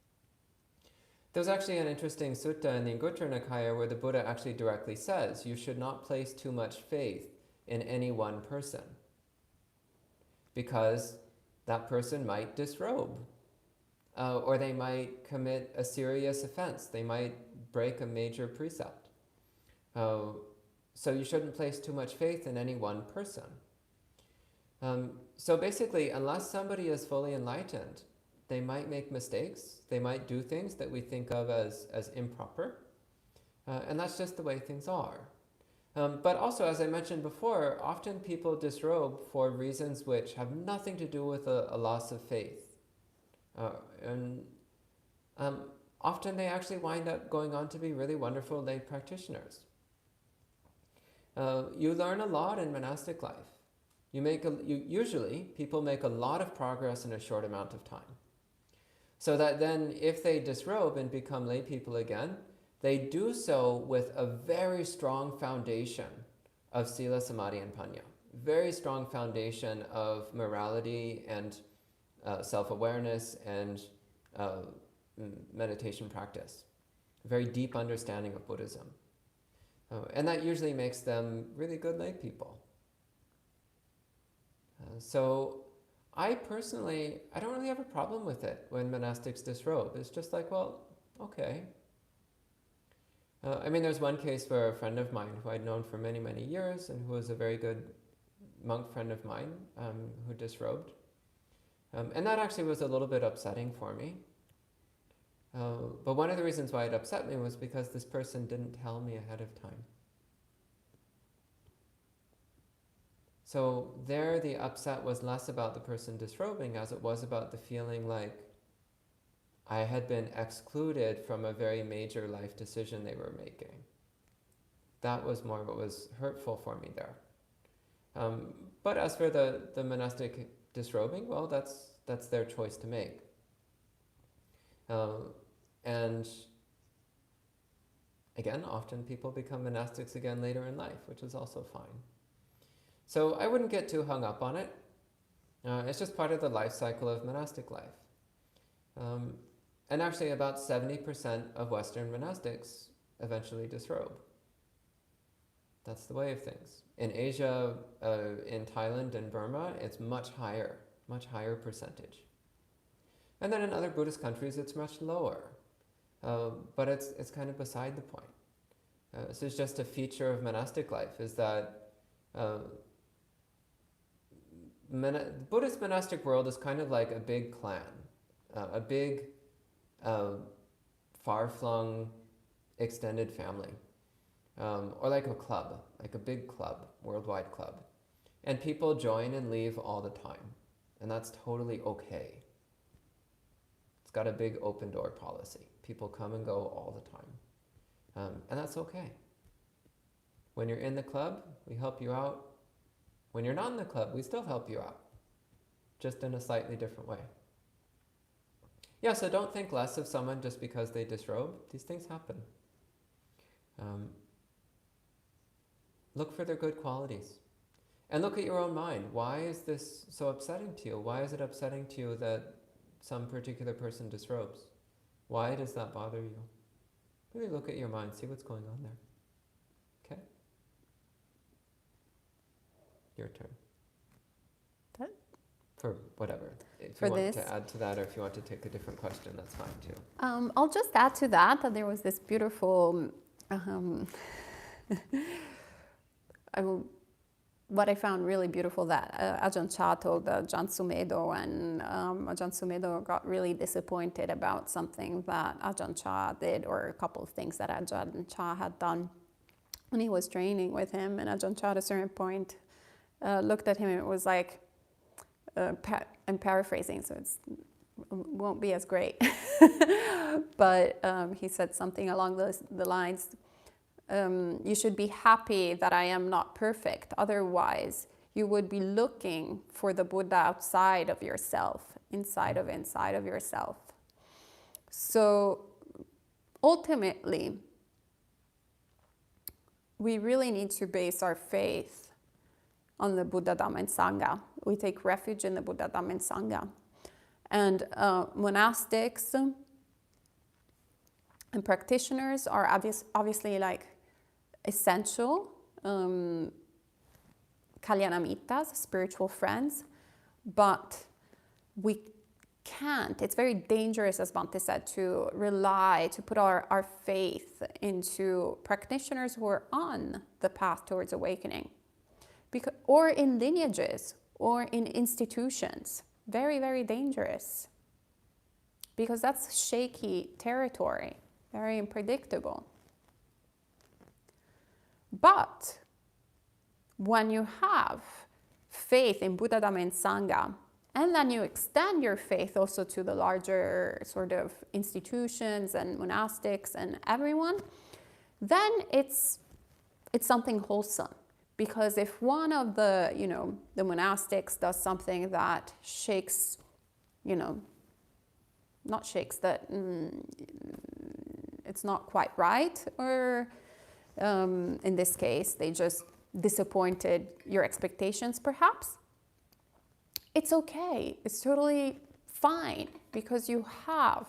B: There's actually an interesting sutta in the Anguttara Nikaya where the Buddha actually directly says you should not place too much faith in any one person, because that person might disrobe, or they might commit a serious offense. They might break a major precept. So you shouldn't place too much faith in any one person. So basically, unless somebody is fully enlightened, they might make mistakes. They might do things that we think of as improper. And that's just the way things are. But also, as I mentioned before, often people disrobe for reasons which have nothing to do with a loss of faith. Often they actually wind up going on to be really wonderful lay practitioners. You learn a lot in monastic life. Usually, people make a lot of progress in a short amount of time. So that then, if they disrobe and become lay people again, they do so with a very strong foundation of sila, samadhi, and panya. Very strong foundation of morality and self-awareness and meditation practice. A very deep understanding of Buddhism. And that usually makes them really good lay people. So I personally, I don't really have a problem with it when monastics disrobe. It's just like, well, okay. I mean, there's one case where a friend of mine who I'd known for many, many years and who was a very good monk friend of mine who disrobed. And that actually was a little bit upsetting for me. But one of the reasons why it upset me was because this person didn't tell me ahead of time. So there the upset was less about the person disrobing as it was about the feeling like I had been excluded from a very major life decision they were making. That was more what was hurtful for me there. But as for the monastic disrobing, well, that's their choice to make. And again, often people become monastics again later in life, which is also fine. So I wouldn't get too hung up on it. It's just part of the life cycle of monastic life. And actually about 70% of Western monastics eventually disrobe. That's the way of things. In Asia, in Thailand and Burma, it's much higher percentage. And then in other Buddhist countries, it's much lower. But it's kind of beside the point. This is just a feature of monastic life, is that Buddhist monastic world is kind of like a big clan, a big far-flung extended family, or like a club, like a big club, worldwide club. And people join and leave all the time, and that's totally okay. It's got a big open door policy. People come and go all the time, and that's okay. When you're in the club, we help you out. When you're not in the club, we still help you out, just in a slightly different way. Yeah, so don't think less of someone just because they disrobe. These things happen. Look for their good qualities. And look at your own mind. Why is this so upsetting to you? Why is it upsetting to you that some particular person disrobes? Why does that bother you? Really look at your mind, see what's going on there. Okay? Your turn.
C: That-
B: For whatever. If
C: For
B: you want
C: this?
B: to add to that, or if you want to take a different question, that's fine too.
C: I'll just add to that there was this beautiful, what I found really beautiful that Ajahn Chah told Ajahn Sumedho, and Ajahn Sumedho got really disappointed about something that Ajahn Chah did, or a couple of things that Ajahn Chah had done when he was training with him. And Ajahn Chah at a certain point looked at him, and it was like, I'm paraphrasing, so it won't be as great. But he said something along the lines, you should be happy that I am not perfect. Otherwise, you would be looking for the Buddha outside of yourself, inside of yourself. So ultimately, we really need to base our faith on the Buddha, Dhamma, and Sangha. We take refuge in the Buddha, Dhamma, and Sangha. And monastics and practitioners are obviously like essential, kalyanamitas, spiritual friends, but we can't, it's very dangerous, as Bhante said, to put our faith into practitioners who are on the path towards awakening, or in lineages, or in institutions. Very, very dangerous, because that's shaky territory, very unpredictable. But when you have faith in Buddha, Dhamma, and Sangha, and then you extend your faith also to the larger sort of institutions and monastics and everyone, then it's something wholesome. Because if one of the monastics does something that shakes, not shakes, that it's not quite right, or in this case, they just disappointed your expectations, perhaps, it's okay. It's totally fine, because you have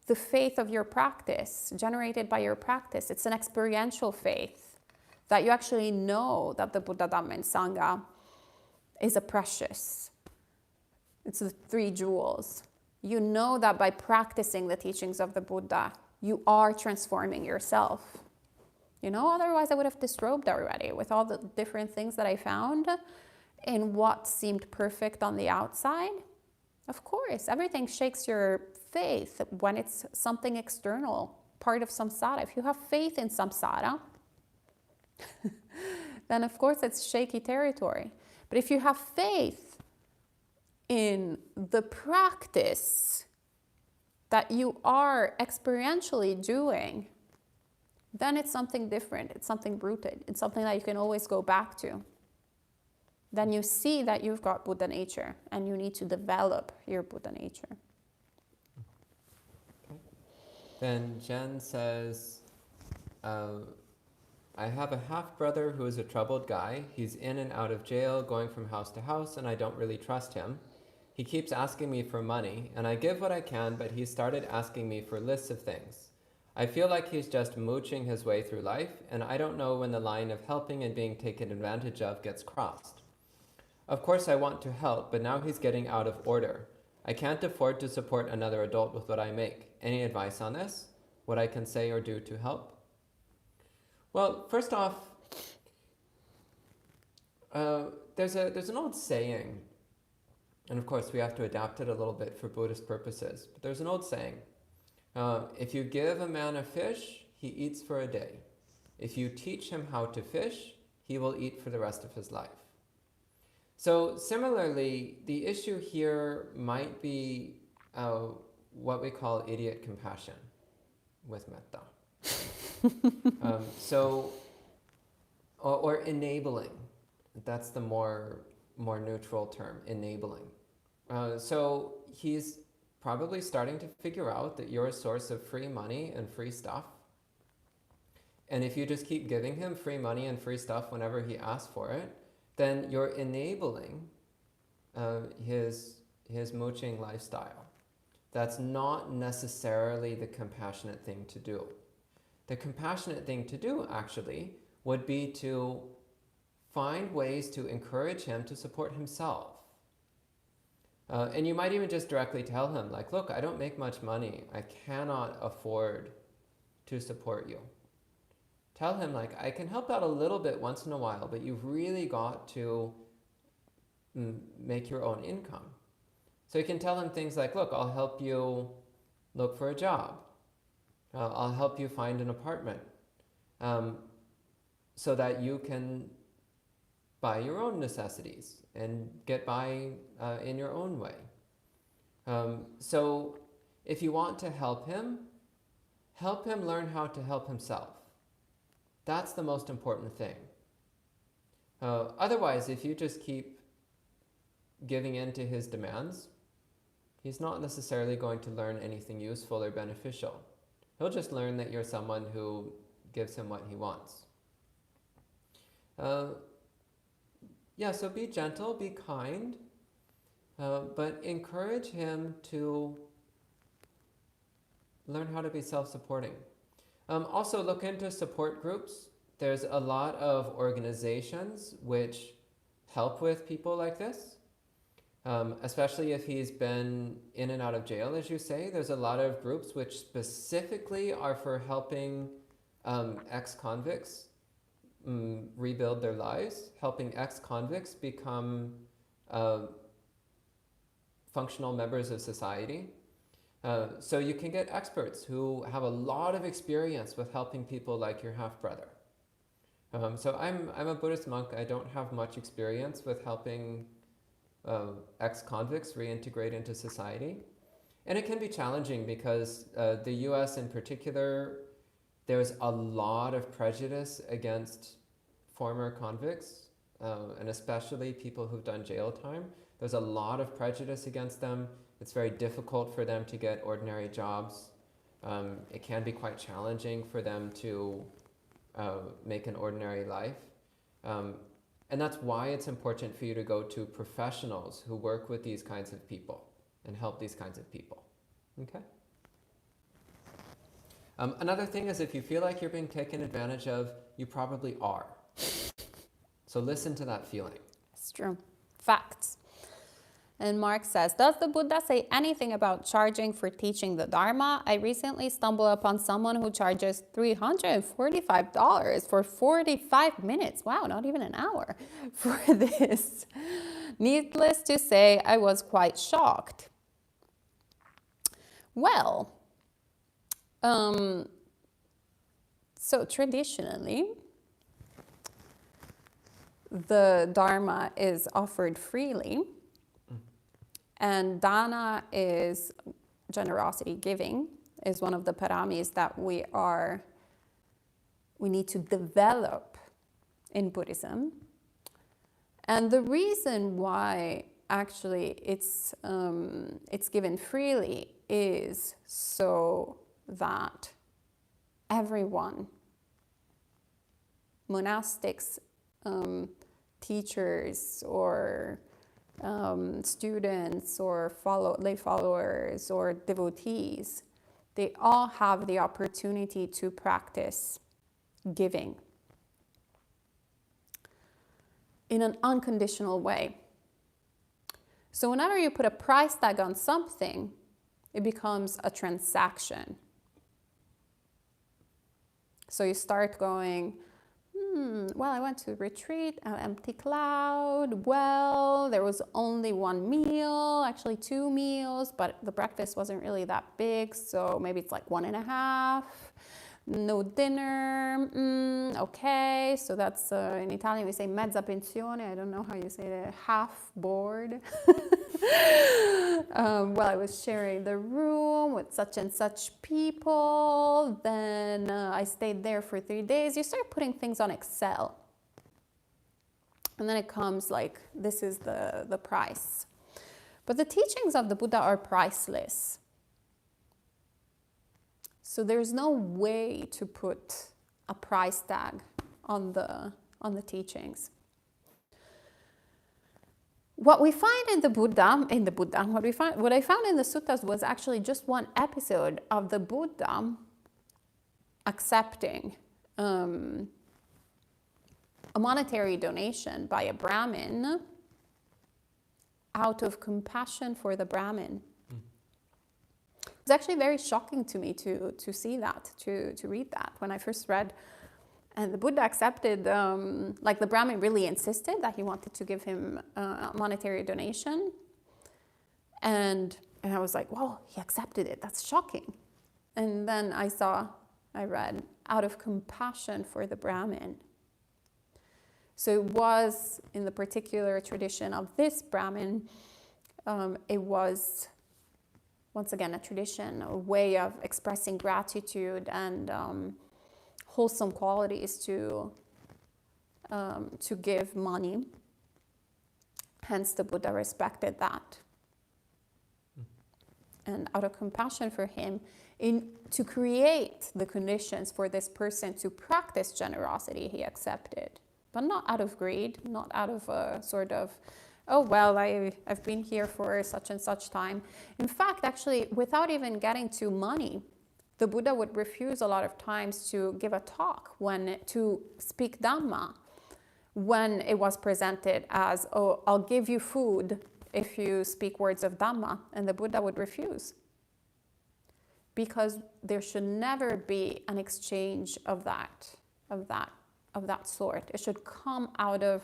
C: the faith of your practice, generated by your practice. It's an experiential faith that you actually know that the Buddha, Dhamma, and Sangha is a precious. It's the three jewels. You know that by practicing the teachings of the Buddha, you are transforming yourself. Otherwise I would have disrobed already with all the different things that I found in what seemed perfect on the outside. Of course, everything shakes your faith when it's something external, part of samsara. If you have faith in samsara, then of course it's shaky territory. But if you have faith in the practice that you are experientially doing, then it's something different. It's something rooted. It's something that you can always go back to. Then you see that you've got Buddha nature, and you need to develop your Buddha nature.
B: Okay. Then Jen says, I have a half-brother who is a troubled guy. He's in and out of jail, going from house to house, and I don't really trust him. He keeps asking me for money, and I give what I can, but he started asking me for lists of things. I feel like he's just mooching his way through life, and I don't know when the line of helping and being taken advantage of gets crossed. Of course I want to help, but now he's getting out of order. I can't afford to support another adult with what I make. Any advice on this? What I can say or do to help? Well, first off, there's an old saying, and of course we have to adapt it a little bit for Buddhist purposes, but there's an old saying, if you give a man a fish, he eats for a day. If you teach him how to fish, he will eat for the rest of his life. So similarly, the issue here might be what we call idiot compassion with metta. Or enabling. That's the more neutral term, enabling. So he's probably starting to figure out that you're a source of free money and free stuff. And if you just keep giving him free money and free stuff whenever he asks for it, then you're enabling his mooching lifestyle. That's not necessarily the compassionate thing to do. The compassionate thing to do, actually, would be to find ways to encourage him to support himself. And you might even just directly tell him, like, look, I don't make much money. I cannot afford to support you. Tell him, like, I can help out a little bit once in a while, but you've really got to make your own income. So you can tell him things like, look, I'll help you look for a job. I'll help you find an apartment so that you can buy your own necessities and get by in your own way. So if you want to help him learn how to help himself. That's the most important thing. Otherwise, if you just keep giving in to his demands, he's not necessarily going to learn anything useful or beneficial. He'll just learn that you're someone who gives him what he wants. Yeah, so be gentle, be kind, but encourage him to learn how to be self-supporting. Also, look into support groups. There's a lot of organizations which help with people like this, especially if he's been in and out of jail, as you say. There's a lot of groups which specifically are for helping ex-convicts rebuild their lives, helping ex-convicts become functional members of society. So you can get experts who have a lot of experience with helping people like your half-brother. So I'm a Buddhist monk. I don't have much experience with helping ex-convicts reintegrate into society. And it can be challenging because the US in particular, there's a lot of prejudice against former convicts, and especially people who've done jail time. There's a lot of prejudice against them. It's very difficult for them to get ordinary jobs. It can be quite challenging for them to make an ordinary life. And that's why it's important for you to go to professionals who work with these kinds of people and help these kinds of people. Okay? Another thing is if you feel like you're being taken advantage of, you probably are. So listen to that feeling.
C: It's true. Facts. And Mark says, does the Buddha say anything about charging for teaching the Dharma? I recently stumbled upon someone who charges $345 for 45 minutes. Wow, not even an hour for this. Needless to say, I was quite shocked. Well, so traditionally, the Dharma is offered freely. And Dana is generosity, giving, is one of the paramis that we need to develop in Buddhism. And the reason why actually it's given freely is so that everyone, monastics, teachers, or students, or lay followers, or devotees, they all have the opportunity to practice giving in an unconditional way. So whenever you put a price tag on something, it becomes a transaction. So you start going, well, I went to a retreat, an empty cloud. Well, there was only one meal, actually 2 meals, but the breakfast wasn't really that big, so maybe it's like 1.5. No dinner. Okay, so that's in Italian we say mezza pensione. I don't know how you say it, half board. Well, I was sharing the room with such and such people. Then I stayed there for 3 days. You start putting things on Excel. And then it comes like, this is the price. But the teachings of the Buddha are priceless. So there's no way to put a price tag on the teachings. what we find in the Buddha, what I found in the suttas was actually just one episode of the Buddha accepting a monetary donation by a Brahmin out of compassion for the Brahmin. It was actually very shocking to me to see that, to read that when I first read. And the Buddha accepted, like the Brahmin really insisted that he wanted to give him a monetary donation. And I was like, whoa, he accepted it. That's shocking. And then I read, out of compassion for the Brahmin. So it was, in the particular tradition of this Brahmin, it was, once again, a tradition, a way of expressing gratitude and wholesome qualities to give money. Hence, the Buddha respected that. And out of compassion for him, to create the conditions for this person to practice generosity, he accepted. But not out of greed, not out of a sort of, oh, well, I've been here for such and such time. In fact, actually, without even getting to money, the Buddha would refuse a lot of times to give a talk, to speak Dhamma, when it was presented as, oh, I'll give you food if you speak words of Dhamma, and the Buddha would refuse. Because there should never be an exchange of that sort. It should come out of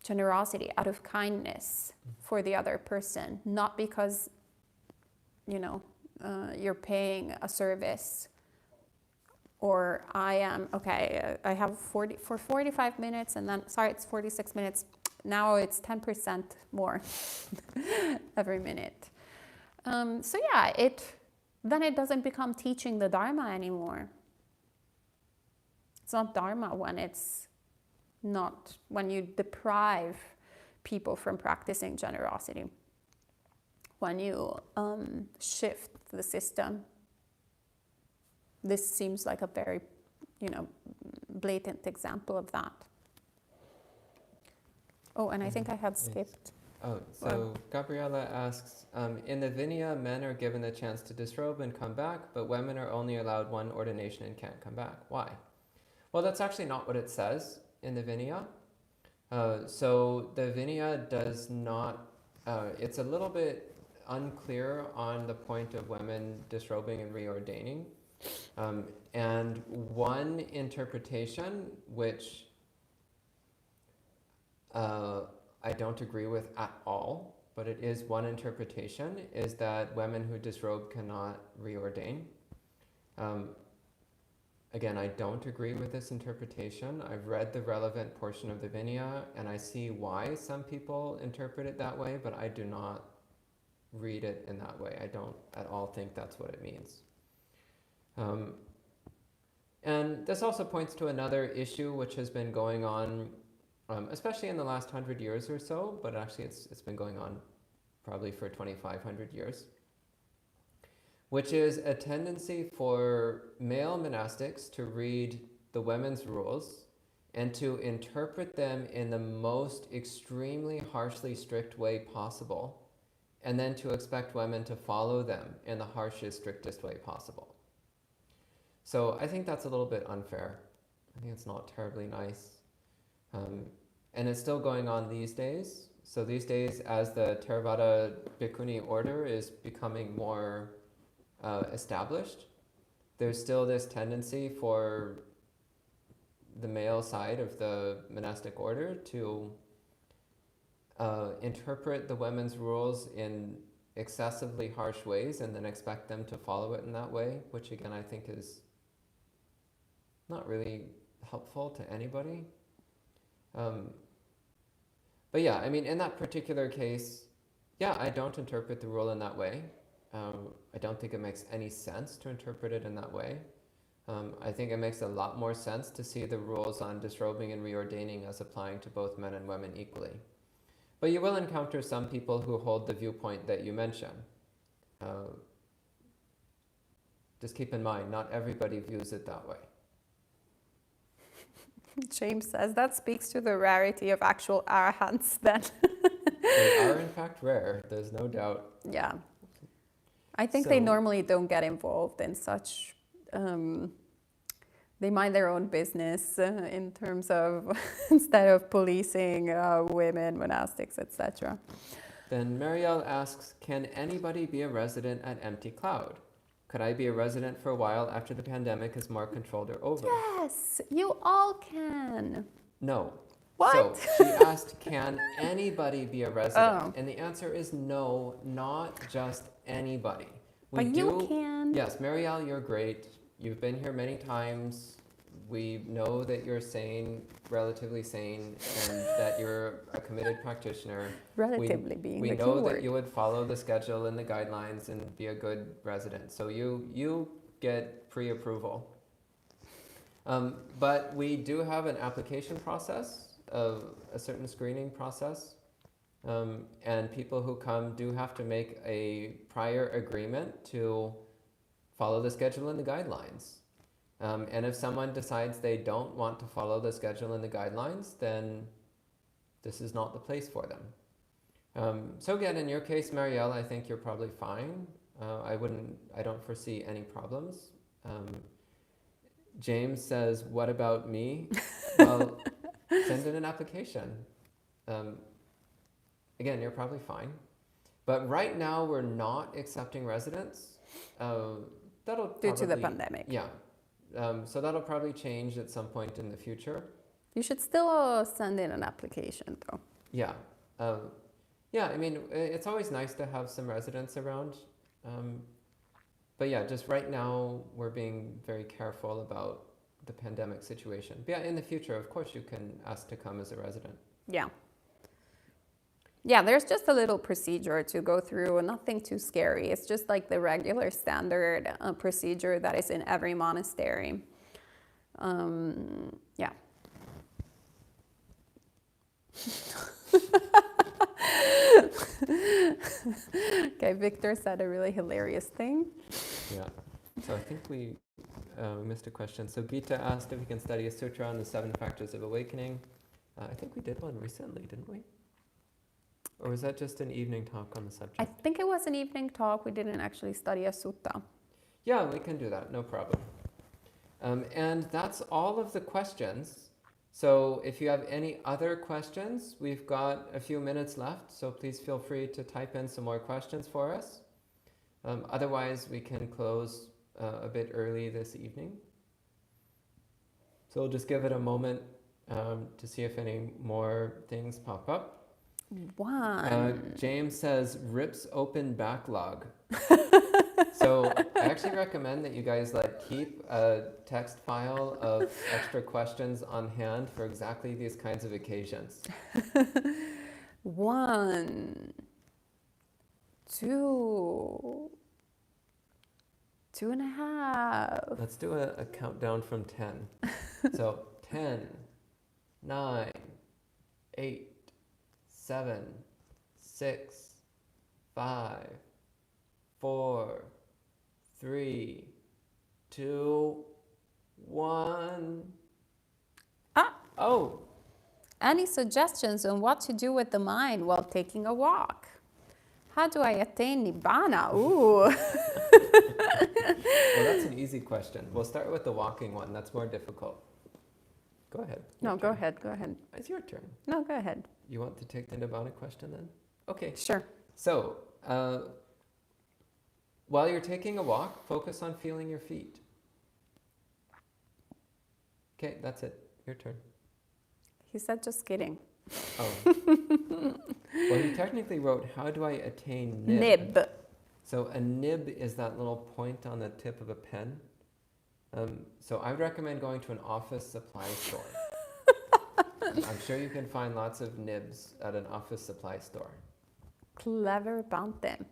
C: generosity, out of kindness for the other person, not because, you're paying a service, or I have 45 minutes, and then, sorry, it's 46 minutes. Now it's 10% more every minute. Then it doesn't become teaching the Dharma anymore. It's not Dharma when you deprive people from practicing generosity. When you shift the system. This seems like a very, blatant example of that. Oh, and I think I had skipped.
B: Oh, so Gabriella asks, in the Vinaya, men are given the chance to disrobe and come back, but women are only allowed one ordination and can't come back. Why? Well, that's actually not what it says in the Vinaya. So the Vinaya does not, it's a little bit unclear on the point of women disrobing and reordaining. And one interpretation, which I don't agree with at all, but it is one interpretation, is that women who disrobe cannot reordain. Again, I don't agree with this interpretation. I've read the relevant portion of the Vinaya, and I see why some people interpret it that way, but I do not read it in that way. I don't at all think that's what it means. And this also points to another issue which has been going on, especially in the last 100 years or so, but actually it's been going on probably for 2,500 years, which is a tendency for male monastics to read the women's rules and to interpret them in the most extremely harshly strict way possible, and then to expect women to follow them in the harshest, strictest way possible. So I think that's a little bit unfair. I think it's not terribly nice. And it's still going on these days. So these days, as the Theravada Bhikkhuni order is becoming more established, there's still this tendency for the male side of the monastic order to interpret the women's rules in excessively harsh ways and then expect them to follow it in that way, which again I think is not really helpful to anybody. But yeah, I mean, in that particular case, yeah, I don't interpret the rule in that way. I don't think it makes any sense to interpret it in that way. I think it makes a lot more sense to see the rules on disrobing and reordaining as applying to both men and women equally. But you will encounter some people who hold the viewpoint that you mention. Just keep in mind, not everybody views it that way.
C: James says that speaks to the rarity of actual arahants then.
B: They are in fact rare, there's no doubt.
C: Yeah. I think they normally don't get involved in such, they mind their own business in terms of, instead of policing women, monastics, etc.
B: Then Marielle asks, can anybody be a resident at Empty Cloud? Could I be a resident for a while after the pandemic is more controlled or over?
C: Yes, you all can.
B: No.
C: What?
B: So she asked, can anybody be a resident?
C: Oh.
B: And the answer is no, not just anybody.
C: But you can.
B: Yes, Marielle, you're great. You've been here many times. We know that you're sane, relatively sane, and that you're a committed practitioner.
C: Relatively being the
B: We know
C: keyword.
B: that you would follow the schedule and the guidelines and be a good resident. So you get pre-approval. But we do have an application process, a certain screening process. And people who come do have to make a prior agreement to follow the schedule and the guidelines. And if someone decides they don't want to follow the schedule and the guidelines, then this is not the place for them. So again, in your case, Marielle, I think you're probably fine. I don't foresee any problems. James says, what about me? Well, send in an application. Again, you're probably fine. But right now, we're not accepting residents.
C: Due to the pandemic.
B: Yeah. So that'll probably change at some point in the future.
C: You should still send in an application, though.
B: Yeah. Yeah, I mean, it's always nice to have some residents around. But yeah, just right now, we're being very careful about the pandemic situation. But yeah, in the future, of course, you can ask to come as a resident.
C: Yeah. Yeah, there's just a little procedure to go through, nothing too scary. It's just like the regular standard procedure that is in every monastery. Yeah. Okay, Victor said a really hilarious thing.
B: Yeah. So I think we missed a question. So Gita asked if we can study a sutra on the 7 factors of awakening. I think we did one recently, didn't we? Or was that just an evening talk on the subject?
C: I think it was an evening talk. We didn't actually study a sutta.
B: Yeah, we can do that. No problem. And that's all of the questions. So if you have any other questions, we've got a few minutes left. So please feel free to type in some more questions for us. Otherwise, we can close a bit early this evening. So we'll just give it a moment to see if any more things pop up. James says, rips open backlog. So I actually recommend that you guys keep a text file of extra questions on hand for exactly these kinds of occasions.
C: 1, 2, 2.5.
B: Let's do a countdown from 10. So 10, 9, 8, 7, 6, 5, 4, 3, 2, 1. Oh!
C: Any suggestions on what to do with the mind while taking a walk? How do I attain Nibbana? Ooh!
B: Well, that's an easy question. We'll start with the walking one. That's more difficult. Go ahead.
C: No, go ahead. Go ahead.
B: It's your turn.
C: No, go ahead.
B: You want to take the Nibbana question then? Okay.
C: Sure.
B: So, while you're taking a walk, focus on feeling your feet. Okay, that's it. Your turn.
C: He said just kidding.
B: Oh. Well, he technically wrote, how do I attain nib?
C: Nib.
B: So a nib is that little point on the tip of a pen. So I would recommend going to an office supply store. I'm sure you can find lots of nibs at an office supply store.
C: Clever about them.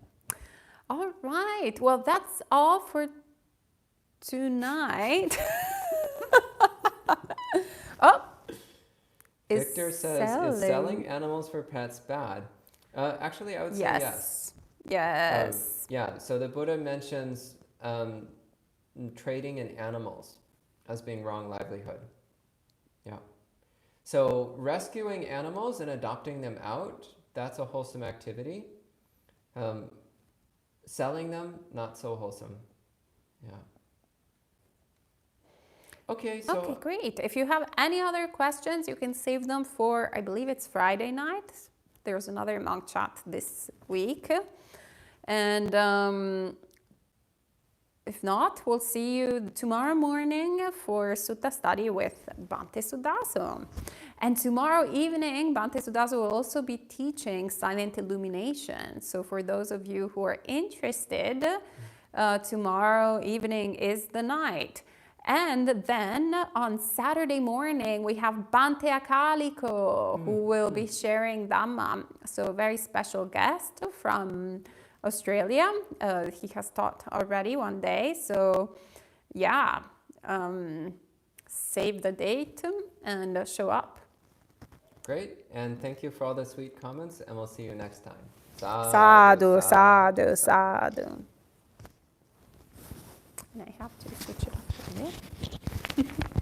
C: All right. Well, that's all for tonight. Oh.
B: Victor says, is selling animals for pets bad? Actually, I would say yes.
C: Yes.
B: Yeah, so the Buddha mentions trading in animals as being wrong livelihood. Yeah. So rescuing animals and adopting them out, that's a wholesome activity. Selling them, not so wholesome. Yeah. Okay, so
C: Okay, great. If you have any other questions, you can save them for, I believe it's Friday night. There's another monk chat this week. And if not, we'll see you tomorrow morning for Sutta study with Bhante Sudaso. And tomorrow evening, Bhante Sudaso will also be teaching silent illumination. So for those of you who are interested, tomorrow evening is the night. And then on Saturday morning, we have Bhante Akaliko, who will be sharing Dhamma. So a very special guest from Australia. He has taught already one day. So yeah, save the date and show up.
B: great. And thank you for all the sweet comments, and we'll see you next time.
C: Sadhu, sadhu, sadhu. And I have to switch it up a bit.